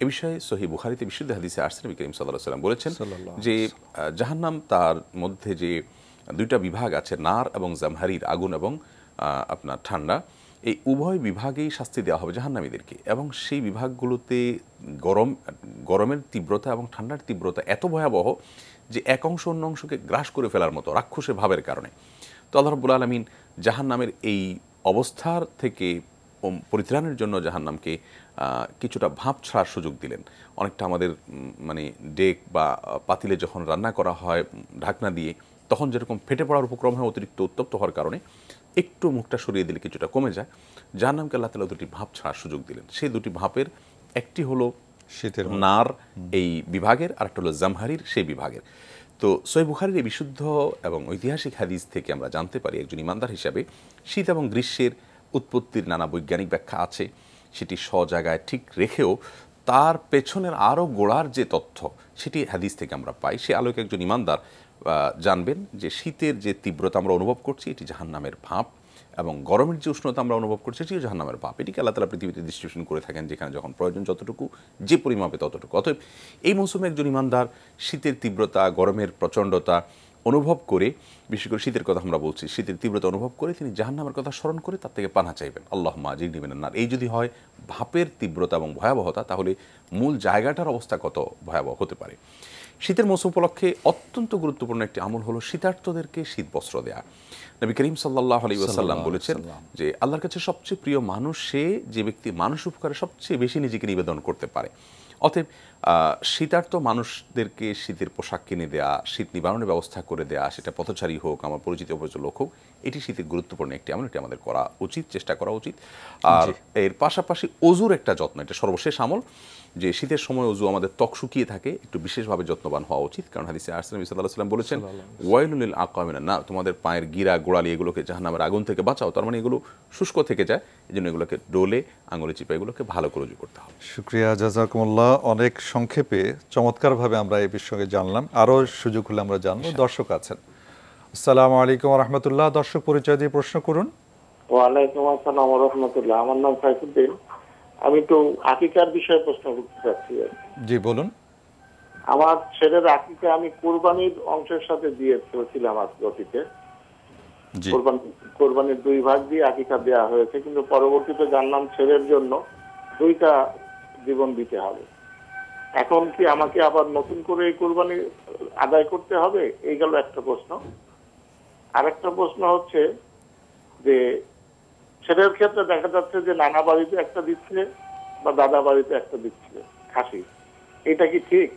Speaker 3: এ বিষয়ে সহিহ বুখারীতে বিশুদ্ধ হাদিসে আসছে, নবী করিম সাল্লাল্লাহু আলাইহি ওয়াসাল্লাম বলেছেন যে জাহান্নাম, তার মধ্যে যে 2টা বিভাগ আছে, নার এবং জামহারির, আগুন এবং আপনার ঠান্ডা, এই উভয় বিভাগেই শাস্তি দেওয়া হবে জাহান্নামীদেরকে। এবং সেই বিভাগগুলোতে গরমের তীব্রতা এবং ঠান্ডার তীব্রতা এত ভয়াবহ যে এক অংশ অন্য অংশকে গ্রাস করে ফেলার মতো, রাক্ষসে ভাবের কারণে। তো আল্লাহ রাব্বুল আলামিন জাহান্নামের এই অবস্থার থেকে পরিত্রাণের জন্য জাহান্নামকে কিছুটা ভাপ ছাড়ার সুযোগ দিলেন। অনেকটা আমাদের মানে ডেক বা পাতিলে যখন রান্না করা হয় ঢাকনা দিয়ে, তখন যেরকম ফেটে পড়ার উপক্রম হয় অতিরিক্ত উত্তপ্ত হওয়ার কারণে, একটু মুখটা সরিয়ে দিলে কিছুটা কমে যায়। জাহান্নামকে আল্লাহ তাআলা 2টি ভাপ ছাড়ার সুযোগ দিলেন। সেই 2টি ভাপের একটি হলো শীতের নার এই বিভাগের, আর একটা হলো জামহারির সেই বিভাগের। তো সহিহ বুখারীর এই বিশুদ্ধ এবং ঐতিহাসিক হাদিস থেকে আমরা জানতে পারি একজন ইমানদার হিসাবে শীত এবং গ্রীষ্মের উৎপত্তির নানা বৈজ্ঞানিক ব্যাখ্যা আছে, সেটি জায়গায় ঠিক রেখেও তার পেছনের আরও গোড়ার যে তথ্য সেটি হাদিস থেকে আমরা পাই। সে আলোকে একজন ইমানদার জানবেন যে শীতের যে তীব্রতা আমরা অনুভব করছি এটি জাহান্নামের ভাপ, এবং গরমের যে উষ্ণতা আমরা অনুভব করছি এটিও জাহান্নামের ভাপ। এটিকে আল্লাহ তাআলা পৃথিবীতে ডিস্ট্রিবিউশন করে থাকেন, যেখানে যখন প্রয়োজন যতটুকু, যে পরিমাপে ততটুকু। অতএব এই মৌসুমে একজন ইমানদার শীতের তীব্রতা, গরমের প্রচণ্ডতা অনুভব করে, বিশেষ করে শীতের কথা আমরা বলছি, শীতের তীব্রতা অনুভব করে তিনি জাহান্নামের কথা স্মরণ করে তার থেকে পানাহ চাইবেন, আল্লাহুম্মা আজিরনি মিনান নার। এই যদি হয় ভাপের তীব্রতা এবং ভয়াবহতা, তাহলে মূল জায়গাটার অবস্থা কত ভয়াবহ হতে পারে। শীতের মৌসুম উপলক্ষে অত্যন্ত গুরুত্বপূর্ণ একটি আমল হলো শীতার্তদেরকে শীত বস্ত্র দেয়া। নবী করিম সাল্লাল্লাহু আলাইহি ওয়াসাল্লাম বলেছেন যে আল্লাহর কাছে সবচেয়ে প্রিয় মানুষ সে, যে ব্যক্তি মানুষ উপকারে সবচেয়ে বেশি নিজেকে নিবেদন করতে পারে। অতএব শীতার্ত মানুষদেরকে শীতের পোশাক কিনে দেয়া, শীত নিবারণের ব্যবস্থা করে দেয়া, সেটা পথচারী হোক, আমার পরিচিত অপরিচিত লোক হোক, এটি শীতের গুরুত্বপূর্ণ একটি আমল, এটি আমাদের করা উচিত, চেষ্টা করা উচিত। আর এর পাশাপাশি অজুর একটা যত্ন, এটা সর্বশেষ আমল, যে শীতের সময় অজু আমাদের ত্বক শুকিয়ে থাকে, একটু বিশেষভাবে যত্নবান হওয়া উচিত। কারণ হাদিসে নবী সাল্লাল্লাহু আলাইহি ওয়াসাল্লাম বলেছেন, ওয়াইলুল লিল আকামিনা না, তোমাদের পায়ের গিরা গোড়ালি এগুলোকে জাহান্নামের আগুন থেকে বাঁচাও। তার মানে এগুলো শুষ্ক থেকে যায়, এজন্য এগুলোকে ডোলে আঙুলে চিপে এগুলোকে ভালো করে উজু করতে হবে।
Speaker 2: শুকরিয়া, জাযাকুমুল্লাহ। অনেক সংক্ষেপে চমৎকারভাবে আমরা এই বিষয়ে জানলাম, আরও সুযোগ হলে আমরা জানবো। দর্শক আছেন। আসসালামু আলাইকুম ওয়া রাহমাতুল্লাহ। দর্শক পরিচয় দিয়ে প্রশ্ন করুন।
Speaker 6: ওয়ালাইকুম আসসালাম ওয়া রাহমাতুল্লাহ। আমার নাম সাইফুদ্দিন। আমি তো আকিকার বিষয়ে প্রশ্ন করতে চাচ্ছি।
Speaker 2: জি বলুন।
Speaker 6: আমার ছেলের আকিকা আমি কুরবানির অংশের সাথে দিয়েছিলাম অতীতে। কোরবানির 2 ভাগ দিয়ে আকিকা দেওয়া হয়েছে, কিন্তু পরবর্তীতে জানলাম ছেলের জন্য 2টা জীবন দিতে হবে। এখন কি আমাকে আবার নতুন করে এই কোরবানি আদায় করতে হবে? এই গেল একটা প্রশ্ন। আরেকটা প্রশ্ন হচ্ছে যে ছেলের ক্ষেত্রে দেখা যাচ্ছে যে নানা বাড়িতে একটা দিচ্ছে বা দাদা বাড়িতে একটা দিচ্ছে খাসি, এটা কি ঠিক?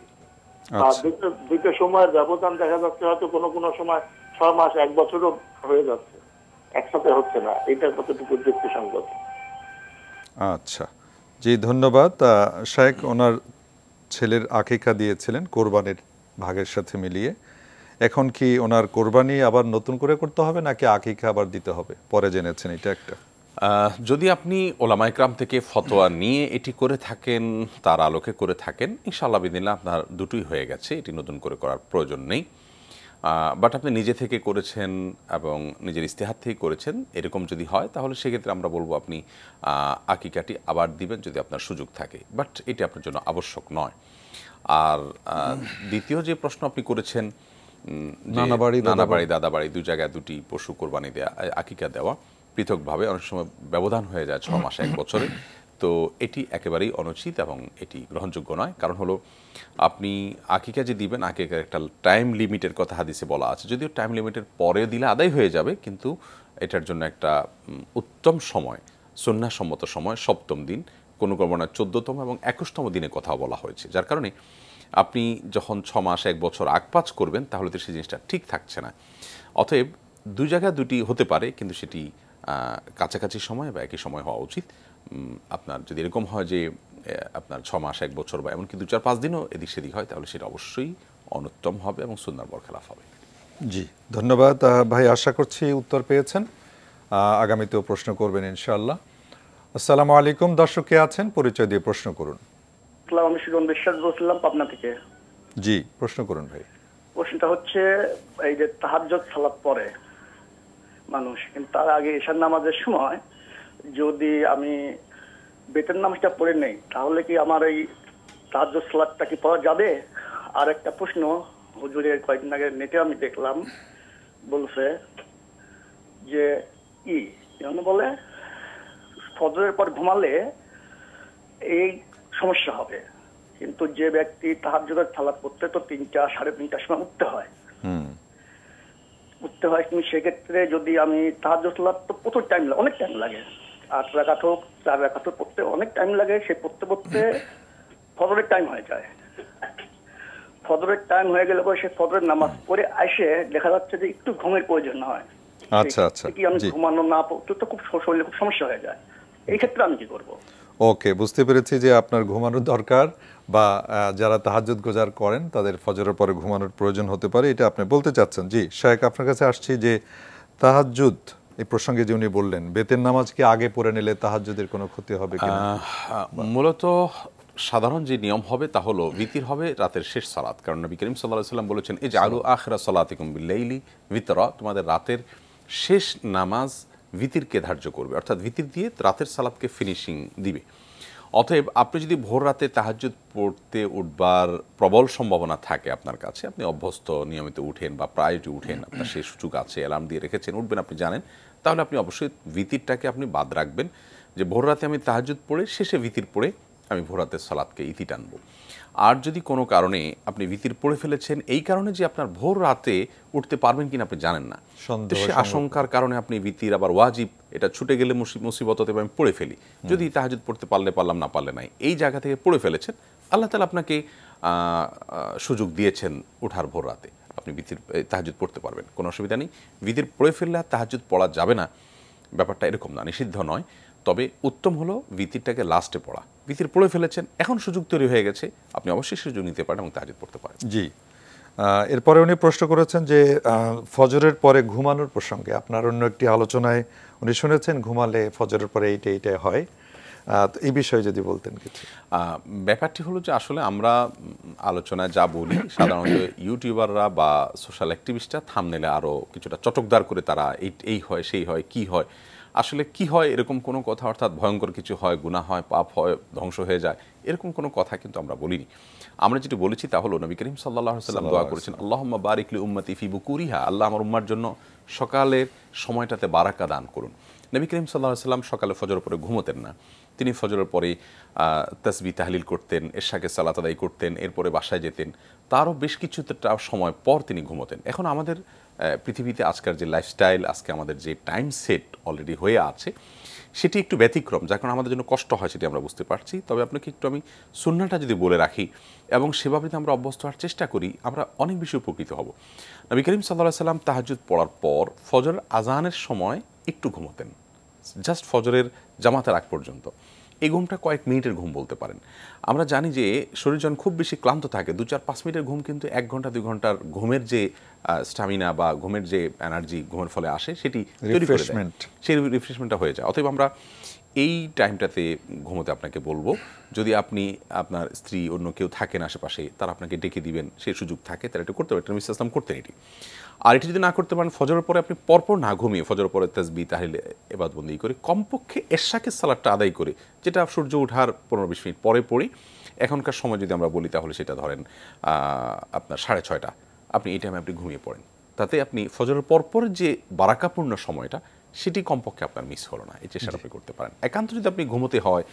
Speaker 6: দুইটা সময়ের ব্যবধান দেখা যাচ্ছে, হয়তো কোনো সময় 6 মাস 1 বছরও হয়ে যাচ্ছে, একসাথে হচ্ছে না, এটা কতটুকু যুক্তিসঙ্গত?
Speaker 2: আচ্ছা, জি ধন্যবাদ। শায়েখ ওনার ছেলের আকিকা দিয়েছিলেন কোরবানির ভাগের সাথে মিলিয়ে। এখন কি ওনার কোরবানি আবার নতুন করে করতে হবে নাকি আকিকা আবার দিতে হবে? পরে জেনেছেন এটা একটা।
Speaker 3: যদি আপনি ওলামা ইকরাম থেকে ফতোয়া নিয়ে এটি করে থাকেন, তার আলোকে করে থাকেন, ইনশাআল্লাহ বিদিনিল্লাহ আপনার দুটোই হয়ে গেছে, এটি নতুন করে করার প্রয়োজন নেই। বাট আপনি নিজে থেকে করেছেন এবং নিজের ইস্তেহার থেকে করেছেন, এরকম যদি হয় তাহলে সেক্ষেত্রে আমরা বলবো আপনি আকিকাটি আবার দিবেন যদি আপনার সুযোগ থাকে, বাট এটি আপনার জন্য আবশ্যক নয়। আর দ্বিতীয় যে প্রশ্ন আপনি করেছেন, নানা বাড়ি দাদা বাড়ি 2 জায়গায় 2টি পশু কোরবানি দেওয়া, আকিকা দেওয়া পৃথকভাবে অনেক সময় ব্যবধান হয়ে যায় 6 মাস 1 বছরে, তো এটি একেবারেই অনুচিত এবং এটি গ্রহণযোগ্য নয়। কারণ হলো আপনি আকিকা যে দিবেন, আকিকার একটা টাইম লিমিটের কথা হাদিসে বলা আছে, যদিও টাইম লিমিটের পরে দিলে আদায় হয়ে যাবে, কিন্তু এটার জন্য একটা উত্তম সময়, সুন্নাহসম্মত সময় 7ম দিন, কোনো না 14তম এবং 21তম দিনের কথা বলা হয়েছে। যার কারণে আপনি যখন 6 মাস 1 বছর আগপাচ করবেন তাহলে তো সেই জিনিসটা ঠিক থাকছে না। অতএব 2 জায়গায় 2টি হতে পারে, কিন্তু সেটি কাছাকাছি সময় বা একই সময় হওয়া উচিত। আপনার যদি এরকম হয় যে আপনার 6 মাস 1 বছর বা এমনকি 2-4-5 দিনও এদিক সেদিক হয়, তাহলে সেটা অবশ্যই অনুত্তম হবে এবং সুন্নাহর বরখেলাফ হবে।
Speaker 2: জি ধন্যবাদ ভাই, আশা করছি উত্তর পেয়েছেন, আগামীতেও প্রশ্ন করবেন ইনশাআল্লাহ। আসসালামু আলাইকুম। দর্শক কে আছেন, পরিচয় দিয়ে প্রশ্ন করুন।
Speaker 11: আমি সুজন বিশ্বাস বলছিলাম পাবনা থেকে।
Speaker 2: জি প্রশ্ন করুন ভাই।
Speaker 11: প্রশ্নটা হচ্ছে, এই যে তাহাজ্জুদ সালাত পড়ে মানুষ, কিন্তু তার আগে ঈশার নামাজের সময় যদি আমি বেতের নামাজটা পড়ে নেই, তাহলে কি আমার এই তাহাজ্জুদ সালাতটা কি পড়া যাবে? আর একটা প্রশ্ন, হুজুরের কয়েকদিন আগে নেটে আমি দেখলাম বলছে যে বলে ফজরের পর ঘুমালে এই সমস্যা হবে, কিন্তু যে ব্যক্তি তাহাজ্জুদের সালাত পড়তে তো 3টা 3:30টার সময় উঠতে হয়, কিন্তু সেক্ষেত্রে যদি আমি তাহাজ্জুদ সালাত তো প্রচুর টাইম লাগে, অনেক টাইম লাগে, 8 রাকাত হোক 4 রাকাত হোক পড়তে অনেক টাইম লাগে, সে পড়তে পড়তে ফজরের টাইম হয়ে যায়। ফজরের টাইম হয়ে গেলে পরে সে ফজরের নামাজ পড়ে আসে দেখা যাচ্ছে যে একটু ঘুমের প্রয়োজন হয়।
Speaker 2: আচ্ছা আচ্ছা,
Speaker 11: কি আমি ঘুমানো না পড়তে তো খুব শরীরে খুব সমস্যা হয়ে যায়, এই ক্ষেত্রে আমি কি করব?
Speaker 2: ওকে, বুঝতে পেরেছি যে আপনার ঘুমানোর দরকার, বা যারা তাহাজ্জুদ গুজার করেন তাদের ফজরের পরে ঘুমানোর প্রয়োজন হতে পারে, এটা আপনি বলতে চাচ্ছেন। জি শায়েখ, আপনার কাছে আসছি যে তাহাজ্জুদ এই প্রসঙ্গে যে উনি বললেন, বেতের নামাজ কি আগে পড়ে নিলে তাহাজ্জুদের কোনো ক্ষতি হবে কিনা?
Speaker 3: মূলত সাধারণ যে নিয়ম হবে তা হলো ভিতির হবে রাতের শেষ সালাত, কারণ নবী করিম সাল্লাল্লাহু আলাইহি ওয়াসাল্লাম বলেছেন, ইজআলু আখিরা সালাতিকুম বিল-লাইলি বিতরা, তোমাদের রাতের শেষ নামাজ ভিতিরকে ধার্য করবে, অর্থাৎ ভিতির দিয়ে রাতের সালাতকে ফিনিশিং দিবে। অতএব আপনি যদি ভোর রাতে তাহাজ্জুদ পড়তে উঠবার প্রবল সম্ভাবনা থাকে আপনার কাছে, আপনি অভ্যস্ত, নিয়মিত উঠেন বা প্রায়টি উঠেন, আপনার সেই সুযোগ আছে, অ্যালার্ম দিয়ে রেখেছেন, উঠবেন আপনি জানেন, তাহলে আপনি অবশ্যই ভিতিরটাকে আপনি বাদ রাখবেন, যে ভোর রাতে আমি তাহাজ্জুদ পড়ে শেষে ভিতির পড়ে আমি ভোর রাতের সালাতকে ইতি টানবো। আর যদি কোনো কারণে আপনি ভিতির পড়ে ফেলেছেন, এই কারণে যে আপনার ভোর রাতে উঠতে পারবেন কিনা আপনি জানেন না, সে আশঙ্কার কারণে আপনি ভিতির আবার ওয়াজিব, এটা ছুটে গেলে মুসিবত হতে আমি পড়ে ফেলি, যদি তাহাজ্জুদ পড়তে পারলে পারলাম, না পারলে নাই, এই জায়গা থেকে পড়ে ফেলেছেন, আল্লাহ তাআলা আপনাকে সুযোগ দিয়েছেন ওঠার ভোর রাতে, আপনি তাহাজ্জুদ পড়তে পারবেন, কোনো অসুবিধা নেই। বিতির পড়ে ফেললে আর তাহাজ্জুদ পড়া যাবে না, ব্যাপারটা এরকম না, নিষিদ্ধ নয়। তবে উত্তম হলো বিতিরটাকে লাস্টে পড়া। বিতির পড়ে ফেলেছেন, এখন সুযোগ তৈরি হয়ে গেছে, আপনি অবশ্যই সুযোগ নিতে পারেন এবং তাহাজ্জুদ পড়তে পারেন।
Speaker 2: জি, এরপরে উনি প্রশ্ন করেছেন যে ফজরের পরে ঘুমানোর প্রসঙ্গে আপনার অন্য একটি আলোচনায় উনি শুনেছেন ঘুমালে ফজরের পরে এইটা হয়, এই বিষয়ে যদি বলতেন কিছু।
Speaker 3: ব্যাপারটি হলো যে আসলে আমরা আলোচনায় যা বলি সাধারণত ইউটিউবাররা বা সোশ্যাল অ্যাক্টিভিস্টরা থাম্বনেলে আরও কিছুটা চটকদার করে তারা এই হয় সেই হয় কি হয়, আসলে কি হয় এরকম কোনো কথা, অর্থাৎ ভয়ঙ্কর কিছু হয়, গুনাহ হয়, পাপ হয়, ধ্বংস হয়ে যায়, এরকম কোনো কথা কিন্তু আমরা বলিনি। আমরা যেটি বলেছি তা হলো নবী করিম সাল্লাল্লাহু আলাইহি ওয়াসাল্লাম দোয়া করেছেন, আল্লাহুম্মা বারিক লি উম্মতি ফি বুকুরিহা, আল্লাহ আমার উম্মার জন্য সকালের সময়টাতে বারাকা দান করুন। নবী করিম সাল্লাল্লাহু আলাইহি ওয়াসাল্লাম সকালে ফজরের পরে ঘুমোতেন না, তিনি ফজরের পরে তাসবিহ তাহলিল করতেন, এরশাকে সালাত আদায় করতেন, এরপরে বাসায় যেতেন, তারও বেশ কিছুটা সময় পর তিনি ঘুমোতেন। এখন আমাদের পৃথিবীতে আজকের যে লাইফস্টাইল, আজকে আমাদের যে টাইম সেট অলরেডি হয়ে আছে সেটি একটু ব্যতিক্রম, যার কারণে আমাদের জন্য কষ্ট হয়, সেটি আমরা বুঝতে পারছি। তবে আপনাকে একটু আমি সুন্নাহটা যদি বলে রাখি এবং সেভাবে আমরা অভ্যস্ত হওয়ার চেষ্টা করি, আমরা অনেক বেশি উপকৃত হব। নবী করিম সাল্লাল্লাহু আলাইহি ওয়াসাল্লাম তাহাজ্জুদ পড়ার পর ফজরের আজানের সময় একটু ঘুমোতেন, জাস্ট ফজরের জামাতের আগ পর্যন্ত। এই ঘুমটা কয়েক মিনিটের ঘুম বলতে পারেন। আমরা জানি যে শরীর যখন খুব বেশি ক্লান্ত থাকে 2-4-5 মিনিটের ঘুম কিন্তু 1 ঘন্টা 2 ঘন্টার ঘুমের যে স্ট্যামিনা বা ঘুমের যে এনার্জি ঘুমের ফলে আসে সেটি তৈরি করে দেয়, সেই রিফ্রেশমেন্টটা হয়ে যায়। অতএব আমরা এই টাইমটাতে ঘুমোতে আপনাকে বলবো। যদি আপনি আপনার স্ত্রী অন্য কেউ থাকেন আশেপাশে, তারা আপনাকে ডেকে দিবেন, সেই সুযোগ থাকে, তারা এটা করতে পারেন। নবী সাল্লাল্লাহু আলাইহি ওয়াসাল্লাম করতেন এটি। আর এটি যদি না করতে পারেন, ফজরের পরে আপনি পরপর না ঘুমিয়ে ফজরের পরে তাসবিহ তাহলিল ইবাদতবন্দি করে কমপক্ষে এশাকের সালাতটা আদায় করে, যেটা সূর্য ওঠার 15-20 মিনিট পরে পড়ি, এখনকার সময় যদি আমরা বলি তাহলে সেটা ধরেন আপনার 6:30, আপনি এই টাইমে আপনি ঘুমিয়ে পড়েন, তাতে আপনি ফজরের পরপর যে বারাকাপূর্ণ সময়টা সেটি কমপক্ষে আপনার মিস হলো না, এই চেষ্টা আপনি করতে পারেন। একান্ত যদি আপনি ঘুমোতে হয়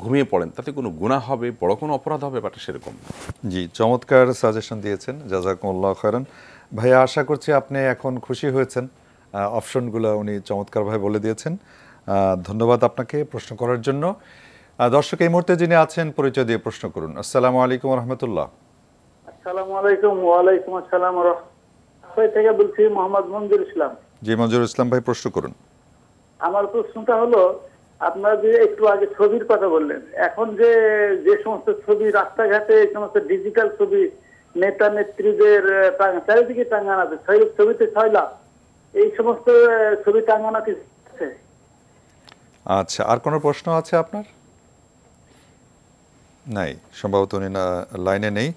Speaker 3: ঘুমিয়ে পড়েন, তাতে কোনো গুনাহ হবে, বড় কোনো অপরাধ হবে, বাট সেরকম না।
Speaker 2: জি, চমৎকার সাজেশন দিয়েছেন, জাযাকুমুল্লাহ খায়রান। ভাইয়া, আশা করছি আপনি এখন খুশি হয়েছেন, অপশনগুলো উনি চমৎকারভাবে বলে দিয়েছেন। ধন্যবাদ আপনাকে প্রশ্ন করার জন্য। দর্শক এই মুহূর্তে যিনি আছেন পরিচয় দিয়ে প্রশ্ন করুন। আসসালামু আলাইকুম রহমতুল্লাহ।
Speaker 12: আসসালামু আলাইকুম। ওয়ালাইকুম আসসালাম। থেকে বলছি মোহাম্মদ মঞ্জুর ইসলাম।
Speaker 2: জি মঞ্জুর ইসলাম ভাই, প্রশ্ন করুন।
Speaker 12: আমার প্রশ্নটা হলো, আপনারা যে একটু আগে ছবির কথা বললেন, এখন যে সমস্ত ছবি রাস্তাঘাটে, এই সমস্ত ডিজিটাল ছবি নেতা নেত্রীদের চারিদিকে টাঙ্গানো আছে, ছবিতে 6 লাখ, এই সমস্ত ছবি টাঙ্গানো কি আছে?
Speaker 2: আচ্ছা, আর কোনো প্রশ্ন আছে আপনার? নাই, সম্ভবত উনি লাইনে নেই।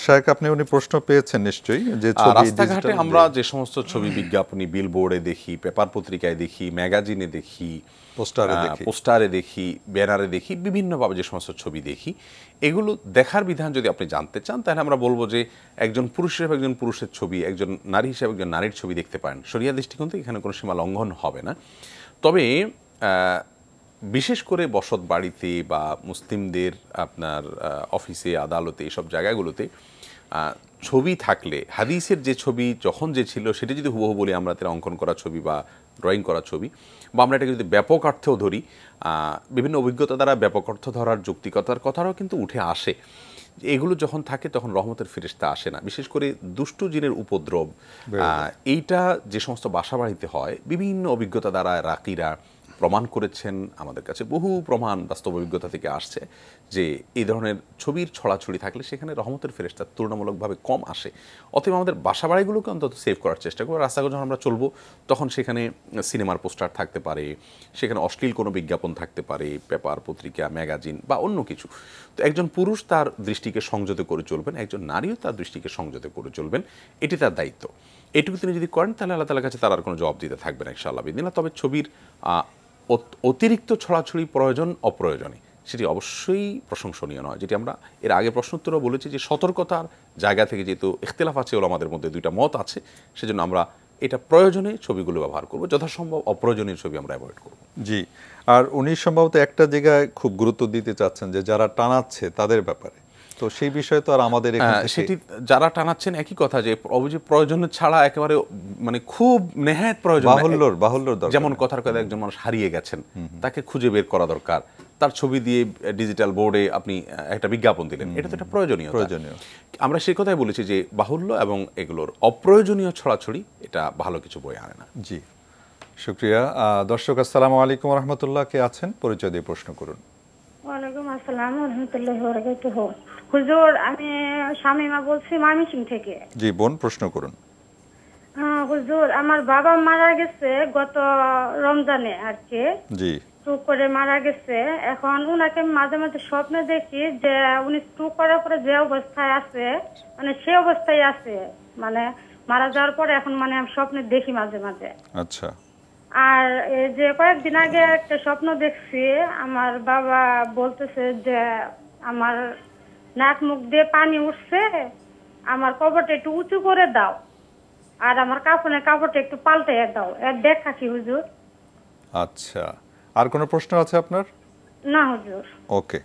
Speaker 2: শায়েখ, আপনি উনি প্রশ্ন পেয়েছেন নিশ্চয়ই, যে
Speaker 3: রাস্তাঘাটে আমরা যে সমস্ত ছবি বিজ্ঞাপনী বিলবোর্ডে দেখি, পেপার পত্রিকায় দেখি, ম্যাগাজিনে দেখি, পোস্টারে দেখি, ব্যানারে দেখি, বিভিন্নভাবে যে সমস্ত ছবি দেখি, এগুলো দেখার বিধান যদি আপনি জানতে চান, তাহলে আমরা বলবো যে একজন পুরুষ হিসেবে একজন পুরুষের ছবি, একজন নারী হিসেবে একজন নারীর ছবি দেখতে পারেন। শরিয়া দৃষ্টিকোণ থেকে এখানে কোনো সীমা লঙ্ঘন হবে না। তবে বিশেষ করে বসত বাড়িতে বা মুসলিমদের আপনার অফিসে, আদালতে, এইসব জায়গাগুলোতে ছবি থাকলে, হাদিসের যে ছবি যখন যে ছিল সেটা যদি হুবহু বলি আমরা, তার অঙ্কন করা ছবি বা ড্রয়িং করা ছবি, বা আমরা এটাকে যদি ব্যাপক অর্থেও ধরি, বিভিন্ন অভিজ্ঞতা দ্বারা ব্যাপক অর্থ ধরার যৌক্তিকতার কথাটাও কিন্তু উঠে আসে। এগুলো যখন থাকে তখন রহমতের ফেরেশতা আসে না। বিশেষ করে দুষ্টু জিনের উপদ্রব, এইটা যে সমস্ত বাসা বাড়িতে হয়, বিভিন্ন অভিজ্ঞতা দ্বারা রাকিরা প্রমাণ করেছেন, আমাদের কাছে বহু প্রমাণ বাস্তব অভিজ্ঞতা থেকে আসছে যে এই ধরনের ছবির ছড়াছড়ি থাকলে সেখানে রহমতের ফেরেশতা তুলনামূলকভাবে কম আসে। অতএব আমাদের বাসা বাড়িগুলোকে অন্তত সেভ করার চেষ্টা করবো। রাস্তাঘাটে যখন আমরা চলবো তখন সেখানে সিনেমার পোস্টার থাকতে পারে, সেখানে অশ্লীল কোনো বিজ্ঞাপন থাকতে পারে, পেপার পত্রিকা, ম্যাগাজিন বা অন্য কিছু। তো একজন পুরুষ তার দৃষ্টিকে সংযত করে চলবেন, একজন নারীও তার দৃষ্টিকে সংযত করে চলবেন, এটি তার দায়িত্ব। এটুকু তিনি যদি করেন তাহলে আল্লাহ তাআলার কাছে তার আর কোনো জবাব দিতে থাকবে না ইনশাআল্লাহ বিদিনা। তবে ছবির অতিরিক্ত ছড়াছড়ি প্রয়োজন অপ্রয়োজনে সেটি অবশ্যই প্রশংসনীয় নয়। যেটি আমরা এর আগে প্রশ্নোত্তরও বলেছি যে সতর্কতার জায়গা থেকে যেহেতু ইখতিলাফ আছে ওলামাদের মধ্যে, দুইটা মত আছে, সেজন্য আমরা এটা প্রয়োজনে ছবিগুলো ব্যবহার করব, যথাসম্ভব অপ্রয়োজনীয় ছবি আমরা অ্যাভয়েড করব।
Speaker 2: জি, আর উনি সম্ভবত একটা জায়গায় খুব গুরুত্ব দিতে চাচ্ছেন যে যারা টানাচ্ছে তাদের ব্যাপারে, তো সেই বিষয়ে তো আর আমাদের
Speaker 3: সেটি যারা টানাচ্ছেন একই কথা, যে প্রয়োজন ছাড়া একেবারে মানে খুব নেহায়েত প্রয়োজন, বাহুল্যর
Speaker 2: দরকার।
Speaker 3: যেমন কথার কথা একজন মানুষ হারিয়ে গেছেন, তাকে খুঁজে বের করা দরকার, তার ছবি দিয়ে ডিজিটাল বোর্ডে আপনি একটা বিজ্ঞাপন দিলেন, এটা তো একটা প্রয়োজনীয়। আমরা সেই কথাই বলেছি যে বাহুল্য এবং এগুলোর অপ্রয়োজনীয় ছড়াছড়ি এটা ভালো কিছু বয়ে আনে না।
Speaker 2: জি, শুকরিয়া। দর্শক আসসালামু আলাইকুম রহমতুল্লাহ, কে আছেন পরিচয় দিয়ে প্রশ্ন করুন।
Speaker 13: ওয়ালাইকুম আসসালাম রহমতুল্লাহি ওয়া বারাকাতুহু। হুজুর, আমি শামিমা বলছি ময়মনসিংহ থেকে।
Speaker 2: জি বোন, প্রশ্ন করুন।
Speaker 13: হুজুর, আমার বাবা মারা গেছে গত রমজানে আর কি। জি। স্ট্রোক করে মারা গেছে। এখন উনাকে মাঝে মাঝে স্বপ্নে দেখি যে উনি স্ট্রোক করার পরে যে অবস্থায় আছে, মানে সে অবস্থায় আছে, মানে মারা যাওয়ার পরে এখন মানে আমি স্বপ্নে দেখি মাঝে মাঝে।
Speaker 2: আচ্ছা।
Speaker 13: আর এই যে কয়েকদিন আগে একটা স্বপ্ন দেখছি, আমার বাবা বলতেছে যে আমার নাক মুখ দিয়ে পানি উঠছে, আমার কবরটা একটু উঁচু করে দাও, আর আমার কাফনের কাপড়টা একটু পাল্টাইয়া দাও। এর দেখা কি হুজুর?
Speaker 2: আচ্ছা, আর কোনো প্রশ্ন আছে আপনার?
Speaker 13: না হুজুর।
Speaker 2: ওকে।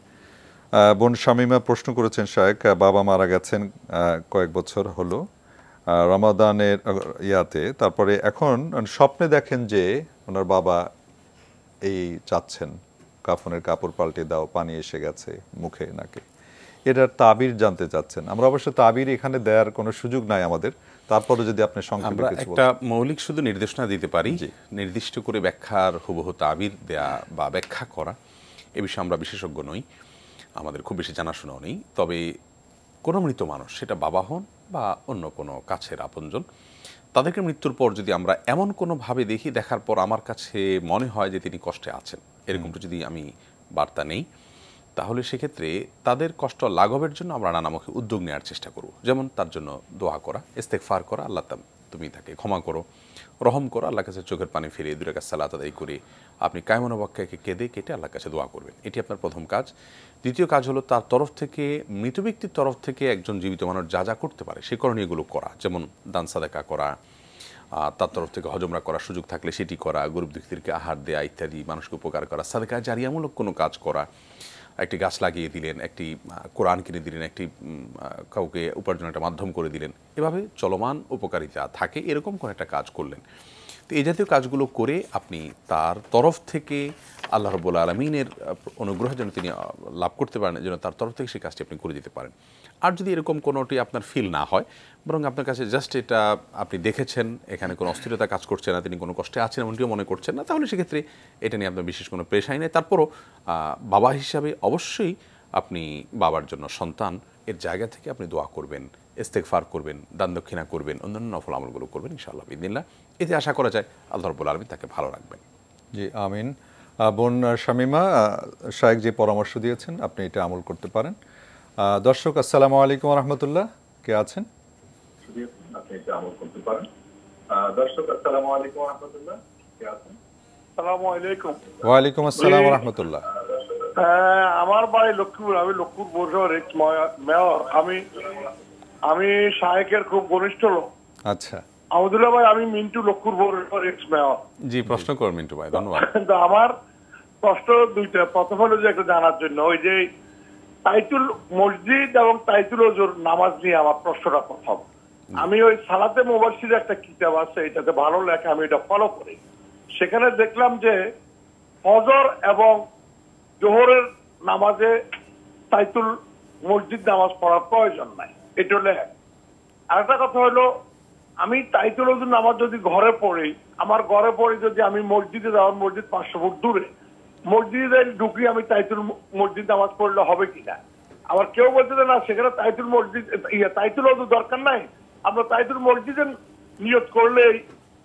Speaker 2: বোন শামিমা প্রশ্ন করেছেন, শায়েখ বাবা মারা গেছেন কয়েক বছর হলো রমাদানের ইয়াতে, তারপরে এখন স্বপ্নে দেখেন যে ওনার বাবা এই চাচ্ছেন কাফনের কাপড় পাল্টে দাও, পানি এসে গেছে মুখে নাকে, এটার তাবির জানতে চাচ্ছেন। আমরা অবশ্য তাবির এখানে দেওয়ার কোনো সুযোগ নাই আমাদের, তারপরে যদি আপনি সংক্ষেপে কিছু
Speaker 3: একটা মৌলিক শুধু নির্দেশনা দিতে পারি, নির্দিষ্ট করে ব্যাখ্যার হুবহু তাবির দেয়া বা ব্যাখ্যা করা এ বিষয়ে আমরা বিশেষজ্ঞ নই, আমাদের খুব বেশি জানাশোনাও নেই। তবে কোনো মৃত মানুষ, সেটা বাবা হন বা অন্য কোনো কাছের আপনজন, তাদেরকে মৃত্যুর পর যদি আমরা এমন কোনোভাবে দেখি, দেখার পর আমার কাছে মনে হয় যে তিনি কষ্টে আছেন, এরকমটা যদি আমি বার্তা নেই, তাহলে সেক্ষেত্রে তাদের কষ্ট লাঘবের জন্য আমরা নানামুখী উদ্যোগ নেওয়ার চেষ্টা করব। যেমন তার জন্য দোয়া করা, ইস্তেগফার করা, আল্লাহ তুমি তাকে ক্ষমা করো, রহম করো, আল্লাহর কাছে চোখের পানি ফিরিয়ে 2 রাকাত সালাত আদায় করে আপনি কায়মনোবাক্যকে কেঁদে কেটে আল্লাহর কাছে দোয়া করবেন। এটি আপনার প্রথম কাজ। দ্বিতীয় কাজ হলো তার তরফ থেকে, মৃত ব্যক্তির তরফ থেকে একজন জীবিত মানুষ যা যা করতে পারে সে করণীয়গুলো করা, যেমন দান সাদাকা করা, তার তরফ থেকে হজমরা করার সুযোগ থাকলে সেটি করা, গরিব দুঃখীদেরকে আহার দেয়া ইত্যাদি, মানুষকে উপকার করা, সাদাকা জারিয়ামূলক কোনো কাজ করা, একটি গাছ লাগিয়ে দিলেন, একটি কোরআন কিনে দিলেন, একটি কাউকে উপার্জনের একটা মাধ্যম করে দিলেন, এভাবে চলমান উপকারিতা থাকে এরকম কোনো একটা কাজ করলেন। তো এই জাতীয় কাজগুলো করে আপনি তার তরফ থেকে আল্লাহ রাব্বুল আলামিনের অনুগ্রহ যেন তিনি লাভ করতে পারেন, যেন তার তরফ থেকে সেই কাজটি আপনি করে দিতে পারেন। আর যদি এরকম কোনোটি আপনার ফিল না হয়, বরং আপনার কাছে জাস্ট এটা আপনি দেখেছেন এখানে কোনো অস্থিরতা কাজ করছে না, তিনি কোনো কষ্টে আছেন এমনটিও মনে করছেন না, তাহলে সেক্ষেত্রে এটা নিয়ে আপনার বিশেষ কোনো প্রেশার নেই। তারপরও বাবা হিসাবে অবশ্যই আপনি বাবার জন্য সন্তান এর জায়গা থেকে আপনি দোয়া করবেন, ইস্তেগফার করবেন, দান দক্ষিণা করবেন, অন্যান্য নফল আমলগুলো করবেন ইনশাআল্লাহ বিদিনিল্লাহ। এতে আশা করা যায় আল্লাহ রাব্বুল আলামিন তাকে ভালো রাখবেন।
Speaker 2: জি আমিন। বোন শামিমা, শায়েখ যে পরামর্শ দিয়েছেন আপনি এটা আমল করতে পারেন। দর্শক আসসালামু আলাইকুম রহমতুল্লাহ, কে আছেন?
Speaker 14: আপনি এটা আমল করতে পারেন। দর্শক আসসালামু আলাইকুম রহমতুল্লাহ, কে আছেন?
Speaker 15: আসসালামু আলাইকুম।
Speaker 2: ওয়ালাইকুম আসসালাম রহমতুল্লাহ।
Speaker 15: আমার বাড়ি লক্ষ্মীপুর, আমি লক্ষ্মীপুর পৌরসভার মেয়র। আমি শায়েকের খুব ঘনিষ্ঠ লোক।
Speaker 2: আচ্ছা
Speaker 15: আহমদুল্লাহ ভাই, আমি মিন্টু, লক্ষ্মীপুর পৌরসভার এক্স মেয়র।
Speaker 3: জি প্রশ্ন করুন মিন্টু ভাই, ধন্যবাদ।
Speaker 15: কিন্তু আমার প্রশ্ন দুইটা। প্রথম হলো যে একটা জানার জন্য, ওই যে তাইতুল মসজিদ এবং তাইতুল ওজুর নামাজ নিয়ে আমার প্রশ্নটা প্রথম। আমি ওই সালাতে মুবাশশির একটা কিতাব আছে, এটাতে ভালো লেখা, আমি এটা ফলো করি। সেখানে দেখলাম যে ফজর এবং জোহরের নামাজে তাইতুল মসজিদ নামাজ পড়ার প্রয়োজন নাই, এটা হলো এক। আরেকটা কথা হলো, আমি তাইতুল ওজুর নামাজ যদি ঘরে পড়ি, আমার ঘরে পড়ি যদি আমি মসজিদে যাওয়ার, মসজিদ 500 ফুট দূরে, মসজিদে ঢুকি আমি তাইতুল মসজিদ নামাজ পড়লে হবে কিনা? আবার কেউ বলছে না সেখানে তাইতুল মসজিদ তাইতুল ওজু দরকার নাই, আমরা তাইতুল মসজিদে নিয়ত করলেই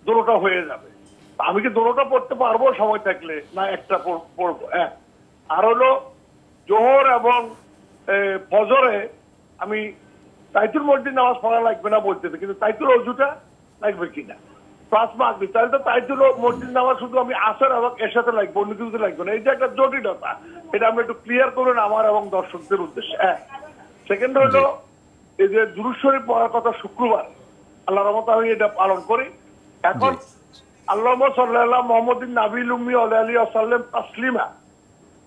Speaker 15: দোনোটা হয়ে যাবে। আমি কি দোনোটা পড়তে পারবো সময় থাকলে, না একটা পড়বো? এক। আর হলো জোহর এবং ফজরে আমি তাইতুল মসজিদ নামাজ পড়া লাগবে না বলতেছে, কিন্তু তাইতুল ওজুটা লাগবে কিনা? প্লাস মাগবি, তাহলে তো তাইতুল মসজিদ নামাজ শুধু আমি আসর এবং এর সাথে লাগবে, অন্য কিছুতে লাগবে না। এই যে একটা জটিলতা, এটা আমরা একটু ক্লিয়ার করুন আমার এবং দর্শকদের উদ্দেশ্যে। এক। সেকেন্ড হলো, এই যে দুরূদ শরীফ পড়ার কথা শুক্রবার, আল্লাহর রহমতে আমি এটা পালন করি। এখন আল্লাহুম্মা সাল্লি আলা মুহাম্মাদিন নাবিয়্যিল উম্মি ওয়া আলা আলিহি ওয়া সাল্লাম তাসলিমা,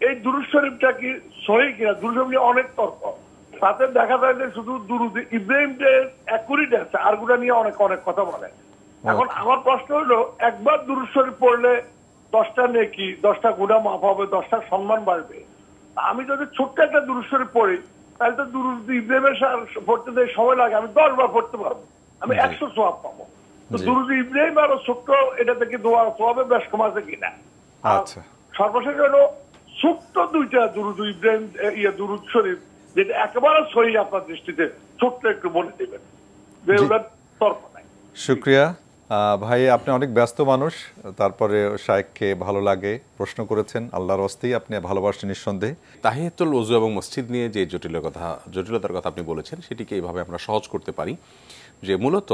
Speaker 15: এই দুরূদ শরীফটা কি সহিহ কিনা? দুরূদ শরীফ নিয়ে অনেক তর্ক। তাতে দেখা যায় যে শুধু দুরূদ ইব্রাহিমদের অ্যাকুরেট আছে, আরগুলা নিয়ে অনেক কথা বলে। এখন আমার প্রশ্ন হলো, একবার দুরূদ শরীফ পড়লে 10টা নেকি, 10টা গুনাহ মাফ হবে, 10টা সম্মান বাড়বে, আমি যদি ছোট্ট একটা দুরূদ শরীফ পড়ি, তাহলে তো দুরূদ ইব্রাহিমের পড়তে যে সময় লাগে আমি 10 বার পড়তে পারবো, আমি 100 সওয়াব পাবো। তো দুরূদ ইব্রাহিম আরো ছোট্ট, এটা থেকে দোয়া সওয়াবে বেশ কম আছে কিনা।
Speaker 2: আচ্ছা,
Speaker 15: সর্বশেষ হলো ছোট্ট দুইটা দুরূদ ইব্রাহিম দুরূদ শরীফ যেটা একেবারে সহি আপনার দৃষ্টিতে, ছোট্ট একটু বলে দিবেন যে ওটার তর্ক নাই।
Speaker 2: শুকরিয়া ভাই, আপনি অনেক ব্যস্ত মানুষ, তারপরে শায়েখকে ভালো লাগে প্রশ্ন করেছেন, আল্লাহর ওয়াস্তেই আপনি ভালোবাসেন নিঃসন্দেহে।
Speaker 3: তাহিয়াতুল ওযু এবং মসজিদ নিয়ে যে জটিলতার কথা আপনি বলেছেন, সেটিকে এইভাবে আমরা সহজ করতে পারি যে মূলত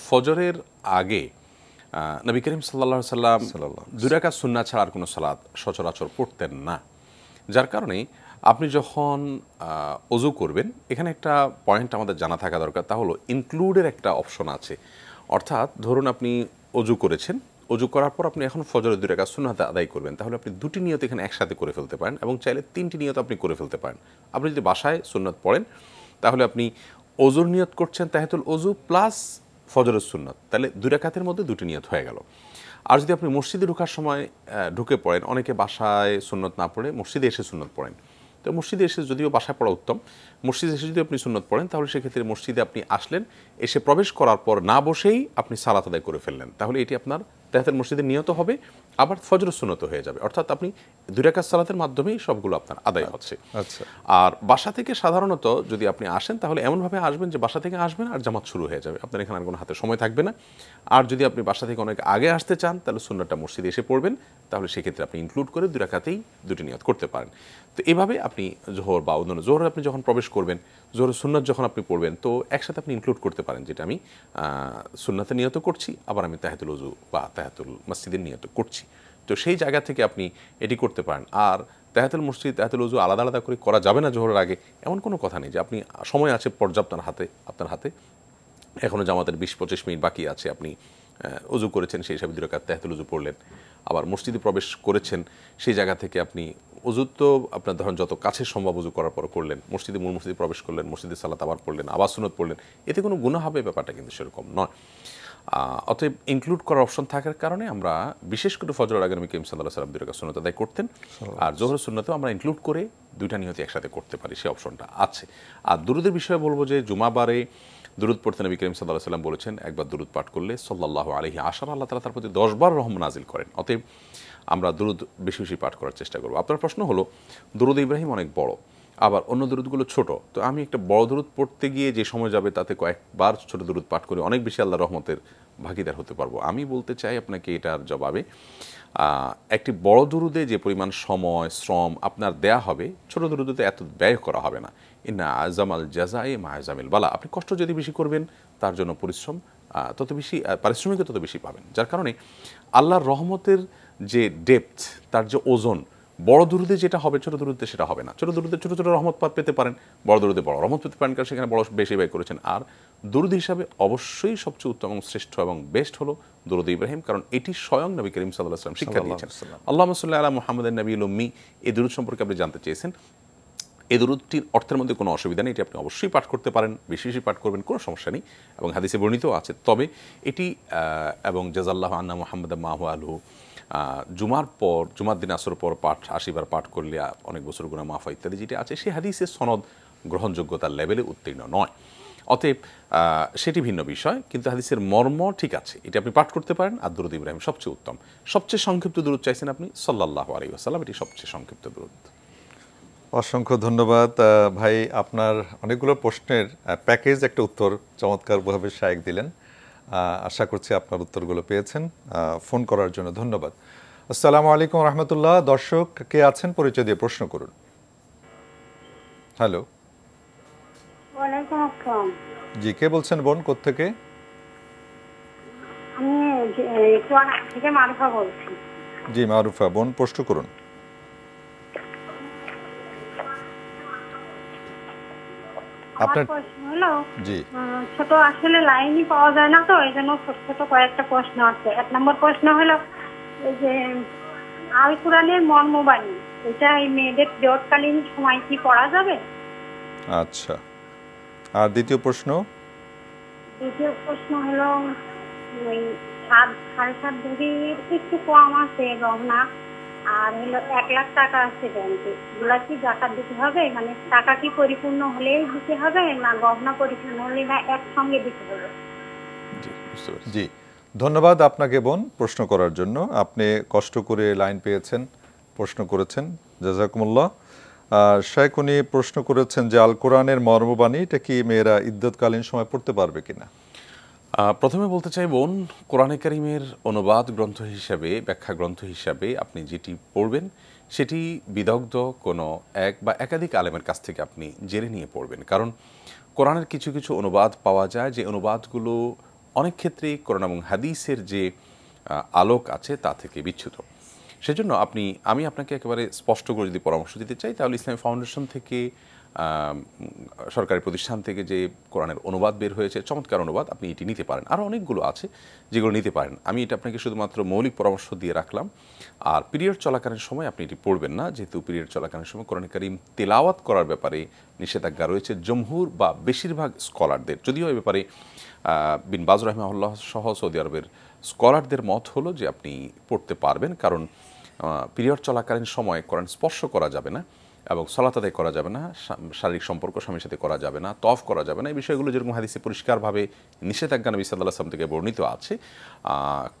Speaker 3: ফজরের আগে নবী করিম সাল্লাল্লাহু আলাইহি সাল্লাম 2 রাকাত সুন্নাত ছাড়া আর কোনো সালাত সচরাচর পড়তেন না। যার কারণে আপনি যখন ওযু করবেন, এখানে একটা পয়েন্ট আমাদের জানা থাকা দরকার, তা হলো ইনক্লুডের একটা অপশন আছে। অর্থাৎ ধরুন আপনি ওযু করেছেন, ওযু করার পর আপনি এখন ফজরের 2 রাকাত সুন্নাত আদায় করবেন, তাহলে আপনি 2টি নিয়ত এখানে একসাথে করে ফেলতে পারেন এবং চাইলে 3টি নিয়ত আপনি করে ফেলতে পারেন। আপনি যদি বাসায় সুন্নাত পড়েন, তাহলে আপনি ওযুর নিয়ত করছেন তাহিয়াতুল ওযু প্লাস ফজরের সুন্নাত, তাহলে 2 রাকাতের মধ্যে 2টি নিয়ত হয়ে গেল। আর যদি আপনি মসজিদে ঢোকার সময় ঢুকে পড়েন, অনেকে বাসায় সুন্নাত না পড়ে মসজিদে এসে সুন্নাত পড়েন, তো মসজিদে এসে যদিও বাসায় পড়া উত্তম, মসজিদে এসে যদি আপনি সুন্নাত পড়েন, তাহলে সেক্ষেত্রে মসজিদে আপনি আসলেন, এসে প্রবেশ করার পর না বসেই আপনি সালাত আদায় করে ফেললেন, তাহলে এটি আপনার তাহিয়াতুল মসজিদে নিয়ত হবে, আবার ফজরের সুন্নাত হয়ে যাবে। অর্থাৎ আপনি 2 রাকাত সালাতের মাধ্যমেই সবগুলো আপনার আদায় হচ্ছে।
Speaker 2: আচ্ছা,
Speaker 3: আর বাসা থেকে সাধারণত যদি আপনি আসেন, তাহলে এমনভাবে আসবেন যে বাসা থেকে আসবেন আর জামাত শুরু হয়ে যাবে, আপনার এখানে আর কোনো হাতে সময় থাকবে না। আর যদি আপনি বাসা থেকে অনেক আগে আসতে চান, তাহলে সুন্নাতটা মসজিদে এসে পড়বেন, তাহলে সেক্ষেত্রে আপনি ইনক্লুড করে 2 রাকাতেই 2টি নিয়ত করতে পারেন। তো এভাবে আপনি জোহর বা অন্যান্য জোহরে আপনি যখন প্রবেশ করবেন, জোহরের সুন্নাত যখন আপনি পড়বেন, তো একসাথে আপনি ইনক্লুড করতে পারেন, যেটা আমি সুন্নাতে নিয়ত করছি, আবার আমি তাহিয়াতুল ওযু বা তাহিয়াতুল মসজিদের নিয়ত করছি। তো সেই জায়গা থেকে আপনি এটি করতে পারেন। আর তাহিয়াতুল মসজিদ, তাহিয়াতুল ওযু আলাদা আলাদা করে করা যাবে না জোহরের আগে, এমন কোনো কথা নেই। যে আপনি সময় আছে পর্যাপ্ত আপনার হাতে এখনও জামাতের 20-25 মিনিট বাকি আছে, আপনি ওযু করেছেন, সেই হিসাবে 2 রাকাত তাহিয়াতুল ওযু পড়লেন, আবার মসজিদে প্রবেশ করেছেন, সেই জায়গা থেকে আপনি ওযু তো আপনার ধরেন যত কাছে সম্ভব ওযু করার পর করলেন, মূল মসজিদে প্রবেশ করলেন, মসজিদে সালাত আবার পড়লেন, আবার সুন্নাত পড়লেন, এতে কোনো গুনাহ হবে ব্যাপারটা কিন্তু সেরকম নয়। অতএব ইনক্লুড করার অপশন থাকার কারণে আমরা বিশেষ করে ফজরের আগে নবী করিম সাল্লাল্লাহু আলাইহি ওয়াসাল্লাম 2 রাকাত সুন্নাত আদায় করতেন, আর জোহরের সুন্নাতেও আমরা ইনক্লুড করে 2টা নিয়ত একসাথে করতে পারি, সেই অপশনটা আছে। আর দুরুদের বিষয়ে বলবো যে জুমাবারে দুরুদ পড়তে নবী করিম সাল্লাল্লাহু আলাইহি ওয়াসাল্লাম বলেছেন, একবার দুরুদ পাঠ করলে সাল্লাল্লাহু আলাইহি আশারা, আল্লাহ তাআলা তার প্রতি 10 বার রহমত নাজিল করেন। অতএব আমরা দুরুদ বেশি বেশি পাঠ করার চেষ্টা করব। আপনার প্রশ্ন হলো দুরুদ ইব্রাহিম অনেক বড়, আবার অন্য দুরুদগুলো ছোট, তো আমি একটা বড় দুরুদ পড়তে গিয়ে যে সময় যাবে, তাতে কয়েকবার ছোট দুরুদ পাঠ করে অনেক বেশি আল্লাহর রহমতের ভাগীদার হতে পারবো। আমি বলতে চাই আপনাকে এটার জবাবে, একটি বড় দুরুদে যে পরিমাণ সময় শ্রম আপনার দেয়া হবে, ছোট দুরুদে এত ব্যয় করা হবে না। ইন্না আযামাল জাযায়ে মা আযামিল বালা, আপনি কষ্ট যদি বেশি করবেন, তার জন্য পরিশ্রম তত বেশি, পারিশ্রমিকও তত বেশি পাবেন। যার কারণে আল্লাহর রহমতের যে ডেপথ, তার যে ওজন, বড় দুরুদে যেটা হবে ছোট দুরুদে সেটা হবে না। ছোট দুরুদে ছোট ছোট রহমত পেতে পারেন, বড় দুরুদে বড় রহমত পেতে পারেন, কারণ সেখানে বড় বেশি ব্যয় করেছেন। আর দুরুদ হিসাবে অবশ্যই সবচেয়ে উত্তম এবং শ্রেষ্ঠ এবং বেস্ট হলো দুরুদ ইব্রাহিম, কারণ এটি স্বয়ং নবী করিম সাল্লাল্লাহু আলাইহি ওয়াসাল্লাম শিক্ষা দিয়েছেন। আল্লাহুম্মা সাল্লি আলা মুহাম্মাদিন নাবিয়্যিল উম্মি, এই দুরুদ সম্পর্কে আপনি জানতে চেয়েছেন। এই দুরুদটির অর্থের মধ্যে কোনো অসুবিধা নেই, এটি আপনি অবশ্যই পাঠ করতে পারেন, বেশি বেশি পাঠ করবেন, কোনো সমস্যা নেই, এবং হাদিসে বর্ণিতও আছে। তবে এটি এবং জাযাল্লাহু আন্না মুহাম্মাদাম মা হুয়া আলহু, জুমার দিন আসর পর 80 বার পাঠ করলে অনেক বছর গুনাহ মাফ হয় ইত্যাদি যেটি আছে, সেই হাদিসের সনদ গ্রহণযোগ্যতার লেভেলে উত্তীর্ণ নয়। অতএব সেটি ভিন্ন বিষয়, কিন্তু হাদিসের মর্ম ঠিক আছে, এটি আপনি পাঠ করতে পারেন। আর দুরুদ ইব্রাহিম সবচেয়ে উত্তম, সবচেয়ে সংক্ষিপ্ত দুরুদ চাইছেন আপনি সাল্লাল্লাহু আলাইহি ওয়াসাল্লাম, এটি সবচেয়ে সংক্ষিপ্ত দুরুদ।
Speaker 2: অসংখ্য ধন্যবাদ ভাই, আপনার অনেকগুলো প্রশ্নের প্যাকেজ একটা উত্তর চমৎকারভাবে শায়েখ দিলেন। আশা করছি আপনার উত্তরগুলো পেয়েছেন। ফোন করার জন্য ধন্যবাদ। আসসালামু আলাইকুম রহমতুল্লাহ। দর্শক কে আছেন, পরিচয় দিয়ে প্রশ্ন করুন। হ্যালো।
Speaker 16: ওয়ালাইকুম আসসালাম।
Speaker 2: জি, কে বলছেন বোন, কোত্থেকে?
Speaker 16: আমি কুয়ানা থেকে মারুফা বলছি।
Speaker 2: জি মারুফা বোন, প্রশ্ন করুন।
Speaker 16: আপনার প্রশ্ন হলো,
Speaker 2: জি
Speaker 16: ছোট আসলে লাইনই পাওয়া যায় না, তো এই জন্য ছোট ছোট কয়েকটা প্রশ্ন আছে। 1 নম্বর প্রশ্ন হলো, এই যে আল কোরআনের মর্মবাণী, এটা এই মেয়েদের পিরিয়ডকালীন সময় কি পড়া যাবে?
Speaker 2: আচ্ছা। আর দ্বিতীয় প্রশ্ন?
Speaker 16: দ্বিতীয় প্রশ্ন হলো, ওই 7.5 ভরির একটু কম আছে গহনা, আর হলো 1 লাখ টাকা আছে ব্যাংকে, এগুলা কি জাকাত দিতে হবে? মানে টাকা কি পরিপূর্ণ হলেই দিতে হবে, না গহনা পরিপূর্ণ হলে না একসঙ্গে দিতে হবে?
Speaker 2: জি, ধন্যবাদ আপনাকে বোন প্রশ্ন করার জন্য। আপনি কষ্ট করে লাইন পেয়েছেন, প্রশ্ন করেছেন, জাযাকুমুল্লাহ। শেখ উনি প্রশ্ন করেছেন যে আল কোরআনের মর্মবাণী এটা কি মেয়েরা ইদ্যতকালীন সময় পড়তে পারবে কিনা?
Speaker 3: প্রথমে বলতে চাই বোন, কোরআনে কারিমের অনুবাদ গ্রন্থ হিসাবে, ব্যাখ্যা গ্রন্থ হিসাবে আপনি যেটি পড়বেন সেটি বিদগ্ধ কোনো এক বা একাধিক আলেমের কাছ থেকে আপনি জেনে নিয়ে পড়বেন। কারণ কোরআনের কিছু কিছু অনুবাদ পাওয়া যায় যে অনুবাদগুলো অনেক ক্ষেত্রেই কোরআন এবং হাদিসের যে আলোক আছে তা থেকে বিচ্যুত। সেজন্য আমি আপনাকে একেবারে স্পষ্ট করে যদি পরামর্শ দিতে চাই, তাহলে ইসলামী ফাউন্ডেশন থেকে, সরকারি প্রতিষ্ঠান থেকে যে কোরআনের অনুবাদ বের হয়েছে, চমৎকার অনুবাদ, আপনি এটি নিতে পারেন। আরও অনেকগুলো আছে যেগুলো নিতে পারেন। আমি এটা আপনাকে শুধুমাত্র মৌলিক পরামর্শ দিয়ে রাখলাম। আর পিরিয়ড চলাকালীন সময় আপনি এটি পড়বেন না, যেহেতু পিরিয়ড চলাকালীন সময় কোরআন কারীম তেলাওয়াত করার ব্যাপারে নিষেধাজ্ঞা রয়েছে জমহুর বা বেশিরভাগ স্কলারদের। যদিও এই ব্যাপারে বিন বাজ রাহিমাহুল্লাহ সহ সৌদি আরবের স্কলারদের মত হলো যে আপনি পড়তে পারবেন, কারণ পিরিয়ড চলাকালীন সময় কোরআন স্পর্শ করা যাবে না এবং সালাত আদায় করা যাবে না, শারীরিক সম্পর্ক স্বামীর সাথে করা যাবে না, তওয়াফ করা যাবে না। এই বিষয়গুলো যেরকম হাদিসে পরিষ্কারভাবে নিষেধাজ্ঞা নবী সাল্লাল্লাহু আলাইহি ওয়াসাল্লাম থেকে বর্ণিত আছে,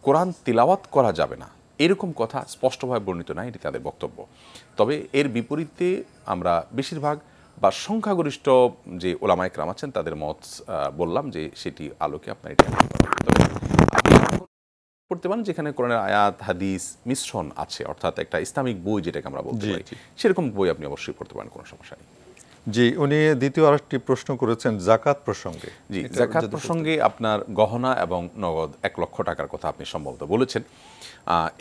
Speaker 3: কোরআন তিলাওয়াত করা যাবে না এরকম কথা স্পষ্টভাবে বর্ণিত নাই, এটি তাদের বক্তব্য। তবে এর বিপরীতে আমরা বেশিরভাগ বা সংখ্যাগরিষ্ঠ যে ওলামায়ে কেরাম আছেন তাদের মত বললাম যে সেটি আলোকে আপনার এটা পড়তে পারেন, যেখানে কোরআনের আয়াত হাদিস মিশ্রণ আছে, অর্থাৎ একটা ইসলামিক বই যেটাকে আমরা বলতে পারি, সেরকম বই আপনি অবশ্যই পড়তে পারেন, কোনো সমস্যা নেই।
Speaker 2: জি, উনি দ্বিতীয় আরেকটি প্রশ্ন করেছেন যাকাত প্রসঙ্গে।
Speaker 3: জি, যাকাত প্রসঙ্গে আপনার গহনা এবং নগদ 1 লক্ষ টাকার কথা আপনি সম্ভবত বলেছেন,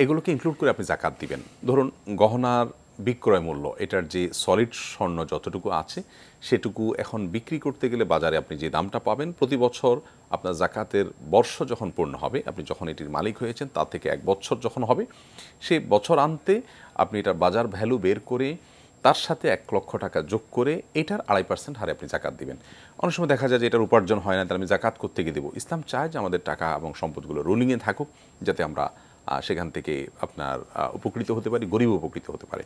Speaker 3: এগুলোকে ইনক্লুড করে আপনি যাকাত দিবেন। ধরুন গহনার বিক্রয় মূল্য, এটার যে সলিড স্বর্ণ যতটুকু আছে সেটুকু এখন বিক্রি করতে গেলে বাজারে আপনি যে দামটা পাবেন, প্রতি বছর আপনার যাকাতের বর্ষ যখন পূর্ণ হবে, আপনি যখন এটির মালিক হয়েছেন তার থেকে 1 বছর যখন হবে, সেই বছর আনতে আপনি এটার বাজার ভ্যালু বের করে তার সাথে 1 লক্ষ টাকা যোগ করে এটার 2.5% হারে আপনি যাকাত দিবেন। অনেক সময় দেখা যায় যে এটার উপার্জন হয় না, তাহলে আমি যাকাত করতে গিয়ে দেবো। ইসলাম চায় যে আমাদের টাকা এবং সম্পদগুলো রুলিংয়ে থাকুক, যাতে আমরা সেখান থেকে আপনার উপকৃত হতে পারি, গরিব উপকৃত হতে পারে।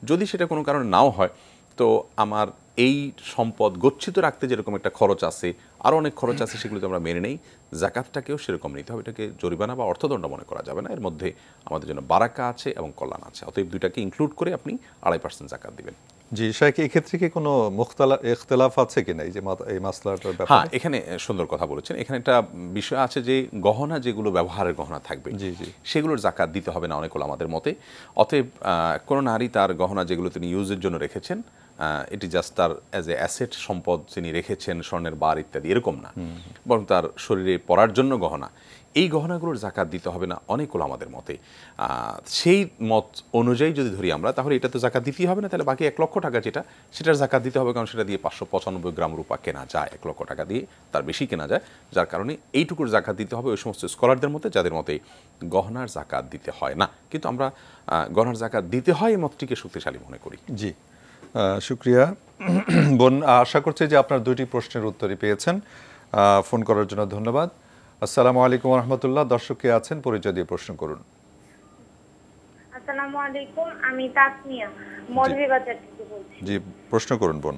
Speaker 3: যদি সেটা কোনো কারণে নাও হয়, তো আমার এই সম্পদ গচ্ছিত রাখতে যেরকম একটা খরচ আছে, আরও অনেক খরচ আছে, সেগুলো তো আমরা মেনে নেই। যাকাতটাকেও সেরকম নিতে হবে, এটাকে জরিমানা বা অর্থদণ্ড মনে করা যাবে না। এর মধ্যে আমাদের জন্য বারাকা আছে এবং কল্যাণ আছে, অতএব দুইটাকে ইনক্লুড করে আপনি 2.5% যাকাত দিবেন।
Speaker 2: জি, শেখ এই ক্ষেত্রে কি কোনো ইখতিলাফ আছে কিনা এই মাসলাটার ব্যাপারে?
Speaker 3: হ্যাঁ, এখানে সুন্দর কথা বলেছেন। এখানে একটা বিষয় আছে যে গহনা যেগুলো ব্যবহারের গহনা থাকবে,
Speaker 2: জি জি,
Speaker 3: সেগুলোর যাকাত দিতে হবে না অনেক আমাদের মতে। অতএব কোনো নারী তার গহনা যেগুলো তিনি ইউজের জন্য রেখেছেন, এটি জাস্ট তার অ্যাজ এ অ্যাসেট সম্পদ তিনি রেখেছেন, স্বর্ণের বার ইত্যাদি, এরকম না, বরং তার শরীরে পরার জন্য গহনা, এই গহনাগুলোর যাকাত দিতে হবে না অনেক আমাদের মতে। সেই মত অনুযায়ী যদি ধরি আমরা, তাহলে এটা তো যাকাত দিতেই হবে না, তাহলে বাকি 1 লক্ষ টাকা যেটা, সেটার যাকাত দিতে হবে, কারণ সেটা দিয়ে 595 গ্রাম রূপা কেনা যায়, 1 লক্ষ টাকা দিয়ে তার বেশি কেনা যায়, যার কারণে এইটুকুর যাকাত দিতে হবে ওই সমস্ত স্কলারদের মতে যাদের মতে গহনার যাকাত দিতে হয় না। কিন্তু আমরা গহনার যাকাত দিতে হয় এই মতটিকে শক্তিশালী মনে করি।
Speaker 2: জি, শুক্রিয়া বোন, আশা করছি যে আপনার 2টি প্রশ্নের উত্তরই পেয়েছেন। ফোন করার জন্য ধন্যবাদ। আসসালামু আলাইকুম রহমতুল্লাহ। দর্শক কে আছেন, পরিচয় দিয়ে প্রশ্ন করুন।
Speaker 16: আসসালামু আলাইকুম, আমি তাসমিয়া মৌলভীবাজার থেকে বলছি।
Speaker 2: জি, প্রশ্ন করুন বোন।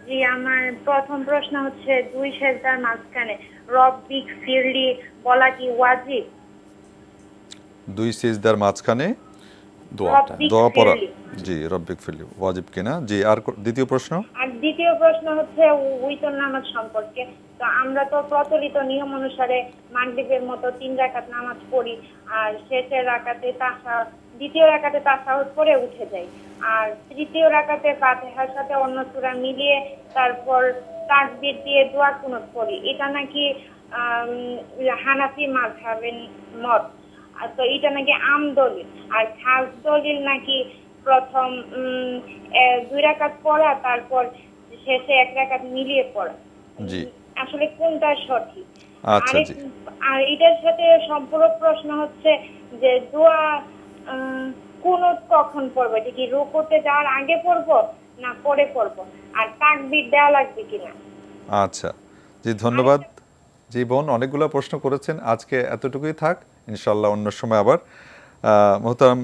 Speaker 16: জি, আমার প্রথম প্রশ্ন হচ্ছে 2 সেজদার মাঝখানে রব্বিক ফিরলি বলা কি ওয়াজিব?
Speaker 2: 2 সিজদার মাঝখানে দোয়া পড়া, জি, রব্বিক ফিরলি ওয়াজিব কিনা? জি, আর দ্বিতীয় প্রশ্ন?
Speaker 16: আর দ্বিতীয় প্রশ্ন হচ্ছে উইতর নামাজ সম্পর্কে। তো আমরা তো প্রচলিত নিয়ম অনুসারে মাগরিবের মতো 3 রাকাত নামাজ পড়ি, আর শেষের রাকাতে দ্বিতীয় রাকাতে তাশাহুদ পড়ে উঠে যাই, আর তৃতীয় রাকাতে ফাতিহার সাথে অন্য সূরা মিলিয়ে তারপর তাকবীর দিয়ে দোয়া কুনুত পড়ি। এটা নাকি হানাফি মাযহাবের মত, তো এটা নাকি আম দলিল, আর খাস দলিল নাকি প্রথম 2 রাকাত পড়া, তারপর শেষে 1 রাকাত মিলিয়ে পড়া।
Speaker 2: জি,
Speaker 16: আসলে কোনটা সঠিক?
Speaker 2: আচ্ছা, জি।
Speaker 16: আর এটার সাথে সম্পূরক প্রশ্ন হচ্ছে যে দোয়া কুনুত কখন পড়বো? এটা কি রুকুতে যাওয়ার আগে পড়বো না পরে পড়বো? আর তাকবীর দেওয়া লাগবে কিনা?
Speaker 2: আচ্ছা, জি, ধন্যবাদ। জি বোন, অনেকগুলো প্রশ্ন করেছেন, আজকে এতটুকুই থাক, ইনশাআল্লাহ অন্য সময় আবার। মোহতারাম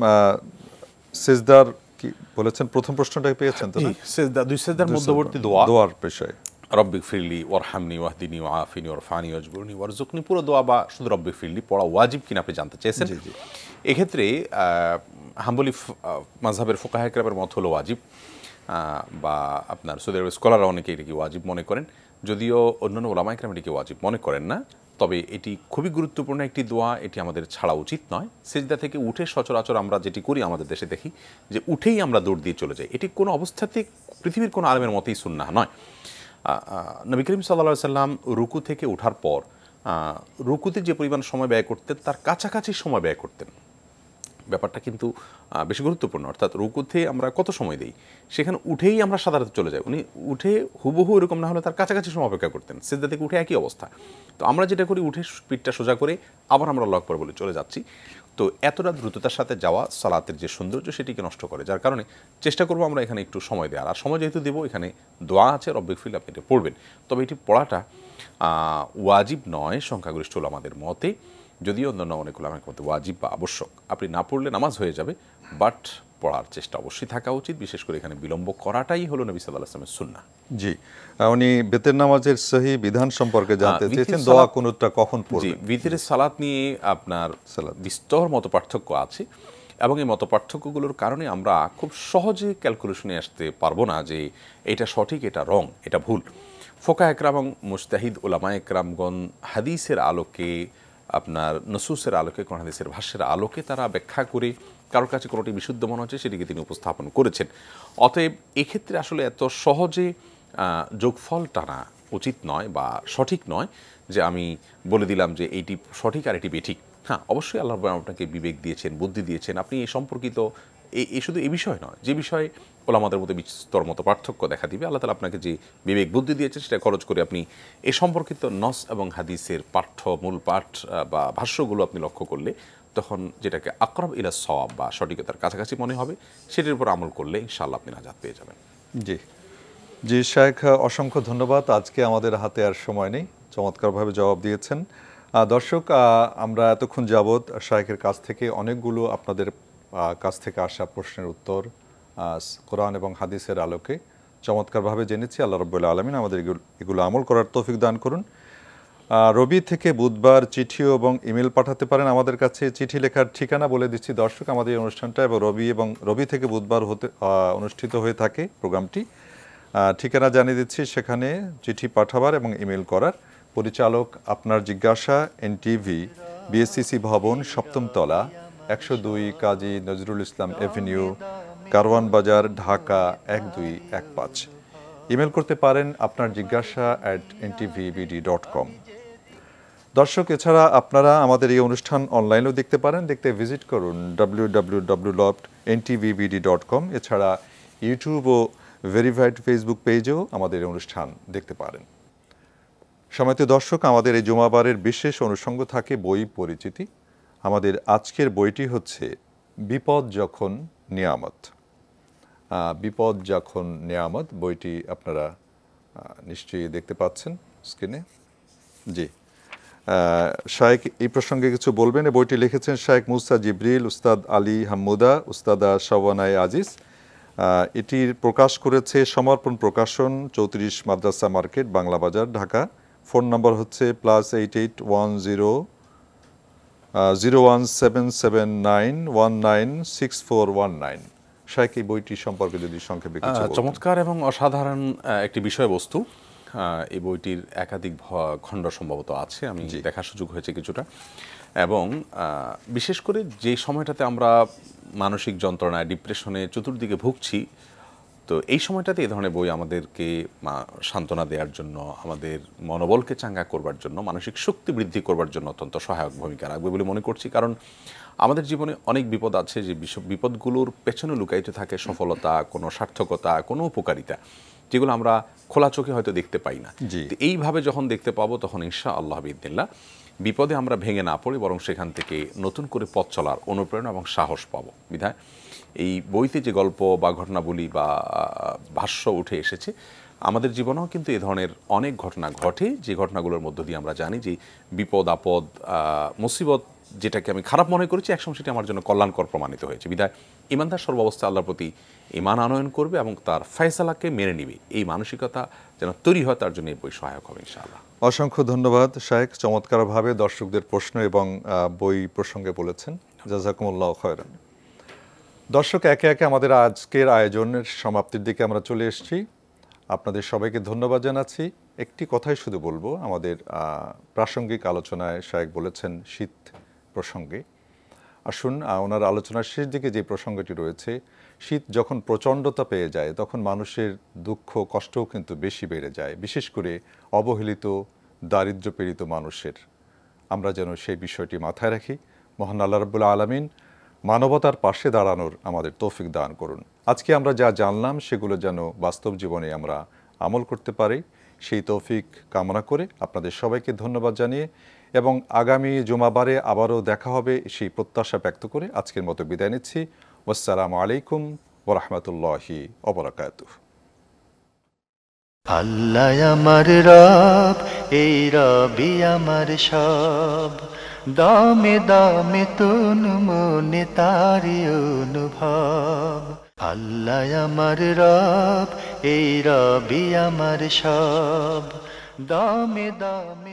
Speaker 2: সিজদার কি বলেছেন, প্রথম প্রশ্নটাই পেয়েছেন তো?
Speaker 3: সিজদা, দুই সিজদার মধ্যবর্তী দোয়ার
Speaker 2: বিষয়,
Speaker 3: রব্বিক ফিরলি ওয়ারহামনি ওয়াহদিনি ওয়াআফিনি ওয়ারফানি ওয়াজবুরনি ওয়ারজুকনি, পুরো দোয়া বা শুধু রব্বিক ফিরলি পড়া ওয়াজিব কিনা আপনি জানতে চেয়েছেন। এক্ষেত্রে হাম্বলি মাযহাবের ফুকাহায়ে কেরামের মত হলো ওয়াজিব, বা আপনার সৌদি আরবের স্কলাররা অনেকে এটিকে ওয়াজিব মনে করেন, যদিও অন্যান্য ওলামায়ে কেরাম এটিকে ওয়াজিব মনে করেন না। তবে এটি খুবই গুরুত্বপূর্ণ একটি দোয়া, এটি আমাদের ছাড়া উচিত নয়। সিজদা থেকে উঠে সচরাচর আমরা যেটি করি আমাদের দেশে দেখি যে উঠেই আমরা দৌড় দিয়ে চলে যাই, এটি কোনো অবস্থাতে পৃথিবীর কোনো আলেমের মতেই সুন্নাহ নয়। নবী করিম সাল্লাল্লাহু আলাইহি সাল্লাম রুকু থেকে ওঠার পর রুকুতে যে পরিমাণ সময় ব্যয় করতেন তার কাছাকাছি সময় ব্যয় করতেন। ব্যাপারটা কিন্তু বেশি গুরুত্বপূর্ণ। অর্থাৎ রুকুতে আমরা কত সময় দিই, সেখানে উঠেই আমরা সাধারণত চলে যাই। উনি উঠে হুবহু এরকম না হলে তার কাছাকাছি সময় অপেক্ষা করতেন। সিজদা থেকে উঠে একই অবস্থা। তো আমরা যেটা করি, উঠে পিঠটা সোজা করে আবার আমরা আল্লাহু আকবার বলে চলে যাচ্ছি। তো এতটা দ্রুততার সাথে যাওয়া সালাতের যে সৌন্দর্য সেটিকে নষ্ট করে, যার কারণে চেষ্টা করবো আমরা এখানে একটু সময় দেওয়ার। আর সময় যেহেতু দেবো, এখানে দোয়া আছে রব্বিক ফিরলি, আপনি এটা পড়বেন। তবে এটি পড়াটা ওয়াজিব নয় সংখ্যাগরিষ্ঠ ওলামাদের মতে, যদিও অন্যান্য অনেক ওলামার মতে ওয়াজিব বা আবশ্যক। আপনি না পড়লে নামাজ হয়ে যাবে, বাট পড়ার চেষ্টা অবশ্যই থাকা উচিত। বিশেষ করে এখানে বিলম্ব করাটাই হলো নবী সাল্লাল্লাহু আলাইহি ওয়াসাল্লামের সুন্নাহ।
Speaker 2: জি, উনি বেতের নামাজের সহি বিধান সম্পর্কে জানতে চেয়েছেন, দোয়া কুনুতটা কখন পড়বেন?
Speaker 3: জি, ভিতরের সালাত নিয়ে আপনার বিস্তর মত পার্থক্য আছে, এবং এই মত পার্থক্যগুলোর কারণে আমরা খুব সহজে ক্যালকুলেশনে আসতে পারবো না যে এটা সঠিক, এটা রং, এটা ভুল। ফোকাহে কেরাম এবং মুজতাহিদ উলামায়ে কেরামগণ হাদিসের আলোকে, আপনার নসুসের আলোকে, কোন হাদিসের ভাষ্যের আলোকে তারা ব্যাখ্যা করে কারোর কাছে কোনোটি বিশুদ্ধ মনে হচ্ছে সেটিকে তিনি উপস্থাপন করেছেন। অতএব এক্ষেত্রে আসলে এত সহজে যোগফল টানা উচিত নয় বা সঠিক নয় যে আমি বলে দিলাম যে এইটি সঠিক আর এটি বেঠিক। হ্যাঁ, অবশ্যই আল্লাহ আপনাকে বিবেক দিয়েছেন, বুদ্ধি দিয়েছেন, আপনি এই সম্পর্কিত এই শুধু এই বিষয় নয়, যে বিষয়ে ওলামাদের মধ্যে বিস্তর মতো পার্থক্য দেখা দিবে, আল্লাহ তাআলা আপনাকে যে বিবেক বুদ্ধি দিয়েছেন সেটা খরচ করে আপনি এ সম্পর্কিত নস এবং হাদিসের পাঠ্য মূল পাঠ বা ভাষ্যগুলো আপনি লক্ষ্য করলে তখন যেটাকে আকরাব ইলা সওয়াব বা সঠিকতার কাছাকাছি মনে হবে, সেটির উপর আমল করলে ইনশাআল্লাহ আপনি নাজাত পেয়ে যাবেন।
Speaker 2: জি জি, শায়েখ অসংখ্য ধন্যবাদ। আজকে আমাদের হাতে আর সময় নেই, চমৎকারভাবে জবাব দিয়েছেন। দর্শক, আমরা এতক্ষণ যাবৎ শায়েখের কাছ থেকে অনেকগুলো আপনাদের কাছ থেকে আসা প্রশ্নের উত্তর কোরআন এবং হাদিসের আলোকে চমৎকারভাবে জেনেছি। আল্লাহ রাব্বুল আলামিন আমাদের এগুলো আমল করার তৌফিক দান করুন। রবি থেকে বুধবার চিঠি এবং ইমেল পাঠাতে পারেন আমাদের কাছে। চিঠি লেখার ঠিকানা বলে দিচ্ছি দর্শক, আমাদের এই অনুষ্ঠানটা এবং রবি থেকে বুধবার অনুষ্ঠিত হয়ে থাকে প্রোগ্রামটি। ঠিকানা জানিয়ে দিচ্ছি, সেখানে চিঠি পাঠাবার এবং ইমেল করার। পরিচালক আপনার জিজ্ঞাসা, এনটিভি, বিএসসিসি ভবন, 7ম তলা, 102 কাজী নজরুল ইসলাম এভিনিউ, কারওয়ান বাজার, ঢাকা 1215। ইমেল করতে পারেন আপনার জিজ্ঞাসা @ntvbd.com। দর্শক, এছাড়া আপনারা আমাদের এই অনুষ্ঠান অনলাইনেও দেখতে পারেন। দেখতে ভিজিট করুন www.ntvbd.com। এছাড়া ইউটিউব ও ভেরিফাইড ফেসবুক পেজেও আমাদের এই অনুষ্ঠান দেখতে পারেন। সম্মানিত দর্শক, আমাদের এই জুমাবারের বিশেষ অনুষঙ্গ থাকে বই পরিচিতি। আমাদের আজকের বইটি হচ্ছে বিপদ যখন নিয়ামত। বিপদ যখন নিয়ামত বইটি আপনারা নিশ্চয়ই দেখতে পাচ্ছেন স্ক্রিনে। জি, শায়েখ এই প্রসঙ্গে কিছু বলবেন। এই বইটি লিখেছেন শায়েখ মুসা জিবরিল, উস্তাদ আলী হামুদা, উস্তাদা শাওয়ানায়ে আজিজ। এটির প্রকাশ করেছে সমর্পণ প্রকাশন, 34 মাদ্রাসা মার্কেট, বাংলা বাজার, ঢাকা। ফোন নম্বর হচ্ছে +88100177919641 শায়েখ, এই বইটি সম্পর্কে যদি সংক্ষেপে কিছু বলতেন।
Speaker 3: চমৎকার এবং অসাধারণ একটি বিষয়বস্তু। এই বইটির একাধিক খণ্ড সম্ভবত আছে, আমি দেখার সুযোগ হয়েছে কিছুটা। এবং বিশেষ করে যে সময়টাতে আমরা মানসিক যন্ত্রণায়, ডিপ্রেশনে চতুর্দিকে ভুগছি, তো এই সময়টাতে এই ধরনের বই আমাদেরকে সান্ত্বনা দেওয়ার জন্য, আমাদের মনোবলকে চাঙ্গা করবার জন্য, মানসিক শক্তি বৃদ্ধি করবার জন্য অত্যন্ত সহায়ক ভূমিকা রাখবে বলে মনে করছি। কারণ আমাদের জীবনে অনেক বিপদ আছে, যে বিপদগুলোর পেছনে লুকায়িত থাকে সফলতা, কোনো সার্থকতা, কোনো উপকারিতা, যেগুলো আমরা খোলা চোখে হয়তো দেখতে পাই না। এইভাবে যখন দেখতে পাবো তখন ইনশাআল্লাহ বিইذনিল্লাহ বিপদে আমরা ভেঙে না পড়ি, বরং সেখান থেকে নতুন করে পথ চলার অনুপ্রেরণা এবং সাহস পাবো। বিধায় এই বইতে যে গল্প বা ঘটনাবলী বা ভাষ্য উঠে এসেছে, আমাদের জীবনেও কিন্তু এ ধরনের অনেক ঘটনা ঘটে, যে ঘটনাগুলোর মধ্য দিয়ে আমরা জানি যে বিপদ আপদ মুসিবত যেটাকে আমি খারাপ মনে করেছি একসময় সেটি আমার জন্য কল্যাণকর প্রমাণিত হয়েছে। বিধায় ইমানদার সর্বাবস্থায় আল্লাহর প্রতি ঈমান আনয়ন করবে এবং তার ফয়সালাকে মেনে নিবে, এই মানসিকতা যেন তৈরি হয়, তার জন্য এই বই সহায়ক হবে ইনশাআল্লাহ।
Speaker 2: অসংখ্য ধন্যবাদ শায়েখ, চমৎকারভাবে দর্শকদের প্রশ্ন এবং বই প্রসঙ্গে বলেছেন। জাযাকুমুল্লাহ খায়রান। দর্শক, একে একে আমাদের আজকের আয়োজনের সমাপ্তির দিকে আমরা চলে এসেছি। আপনাদের সবাইকে ধন্যবাদ জানাচ্ছি। একটি কথাই শুধু বলবো, আমাদের প্রাসঙ্গিক আলোচনায় শায়েখ বলেছেন শীত প্রসঙ্গে। আসুন, ওনার আলোচনার শেষ দিকে যে প্রসঙ্গটি রয়েছে, শীত যখন প্রচণ্ডতা পেয়ে যায় তখন মানুষের দুঃখ কষ্টও কিন্তু বেশি বেড়ে যায়, বিশেষ করে অবহেলিত দারিদ্র্যপীড়িত মানুষের। আমরা যেন সেই বিষয়টি মাথায় রাখি। মহান আল্লাহ রাব্বুল আলামিন মানবতার পাশে দাঁড়ানোর আমাদের তৌফিক দান করুন। আজকে আমরা যা জানলাম সেগুলো যেন বাস্তব জীবনে আমরা আমল করতে পারি, সেই তৌফিক কামনা করে আপনাদের সবাইকে ধন্যবাদ জানিয়ে এবং আগামী জুমাবারে আবারও দেখা হবে সেই প্রত্যাশা ব্যক্ত করে আজকের মতো বিদায় নিচ্ছি। আসসালামু আলাইকুম ওয়া রাহমাতুল্লাহি ওয়া বারাকাতুহু।
Speaker 1: আল্লাহ আমার রব, এই রবি আমার সব, দামে দামে তুন মনে তারি অনুভব। আল্লাহ আমার রব, এই রবি আমার সব, দামে দামে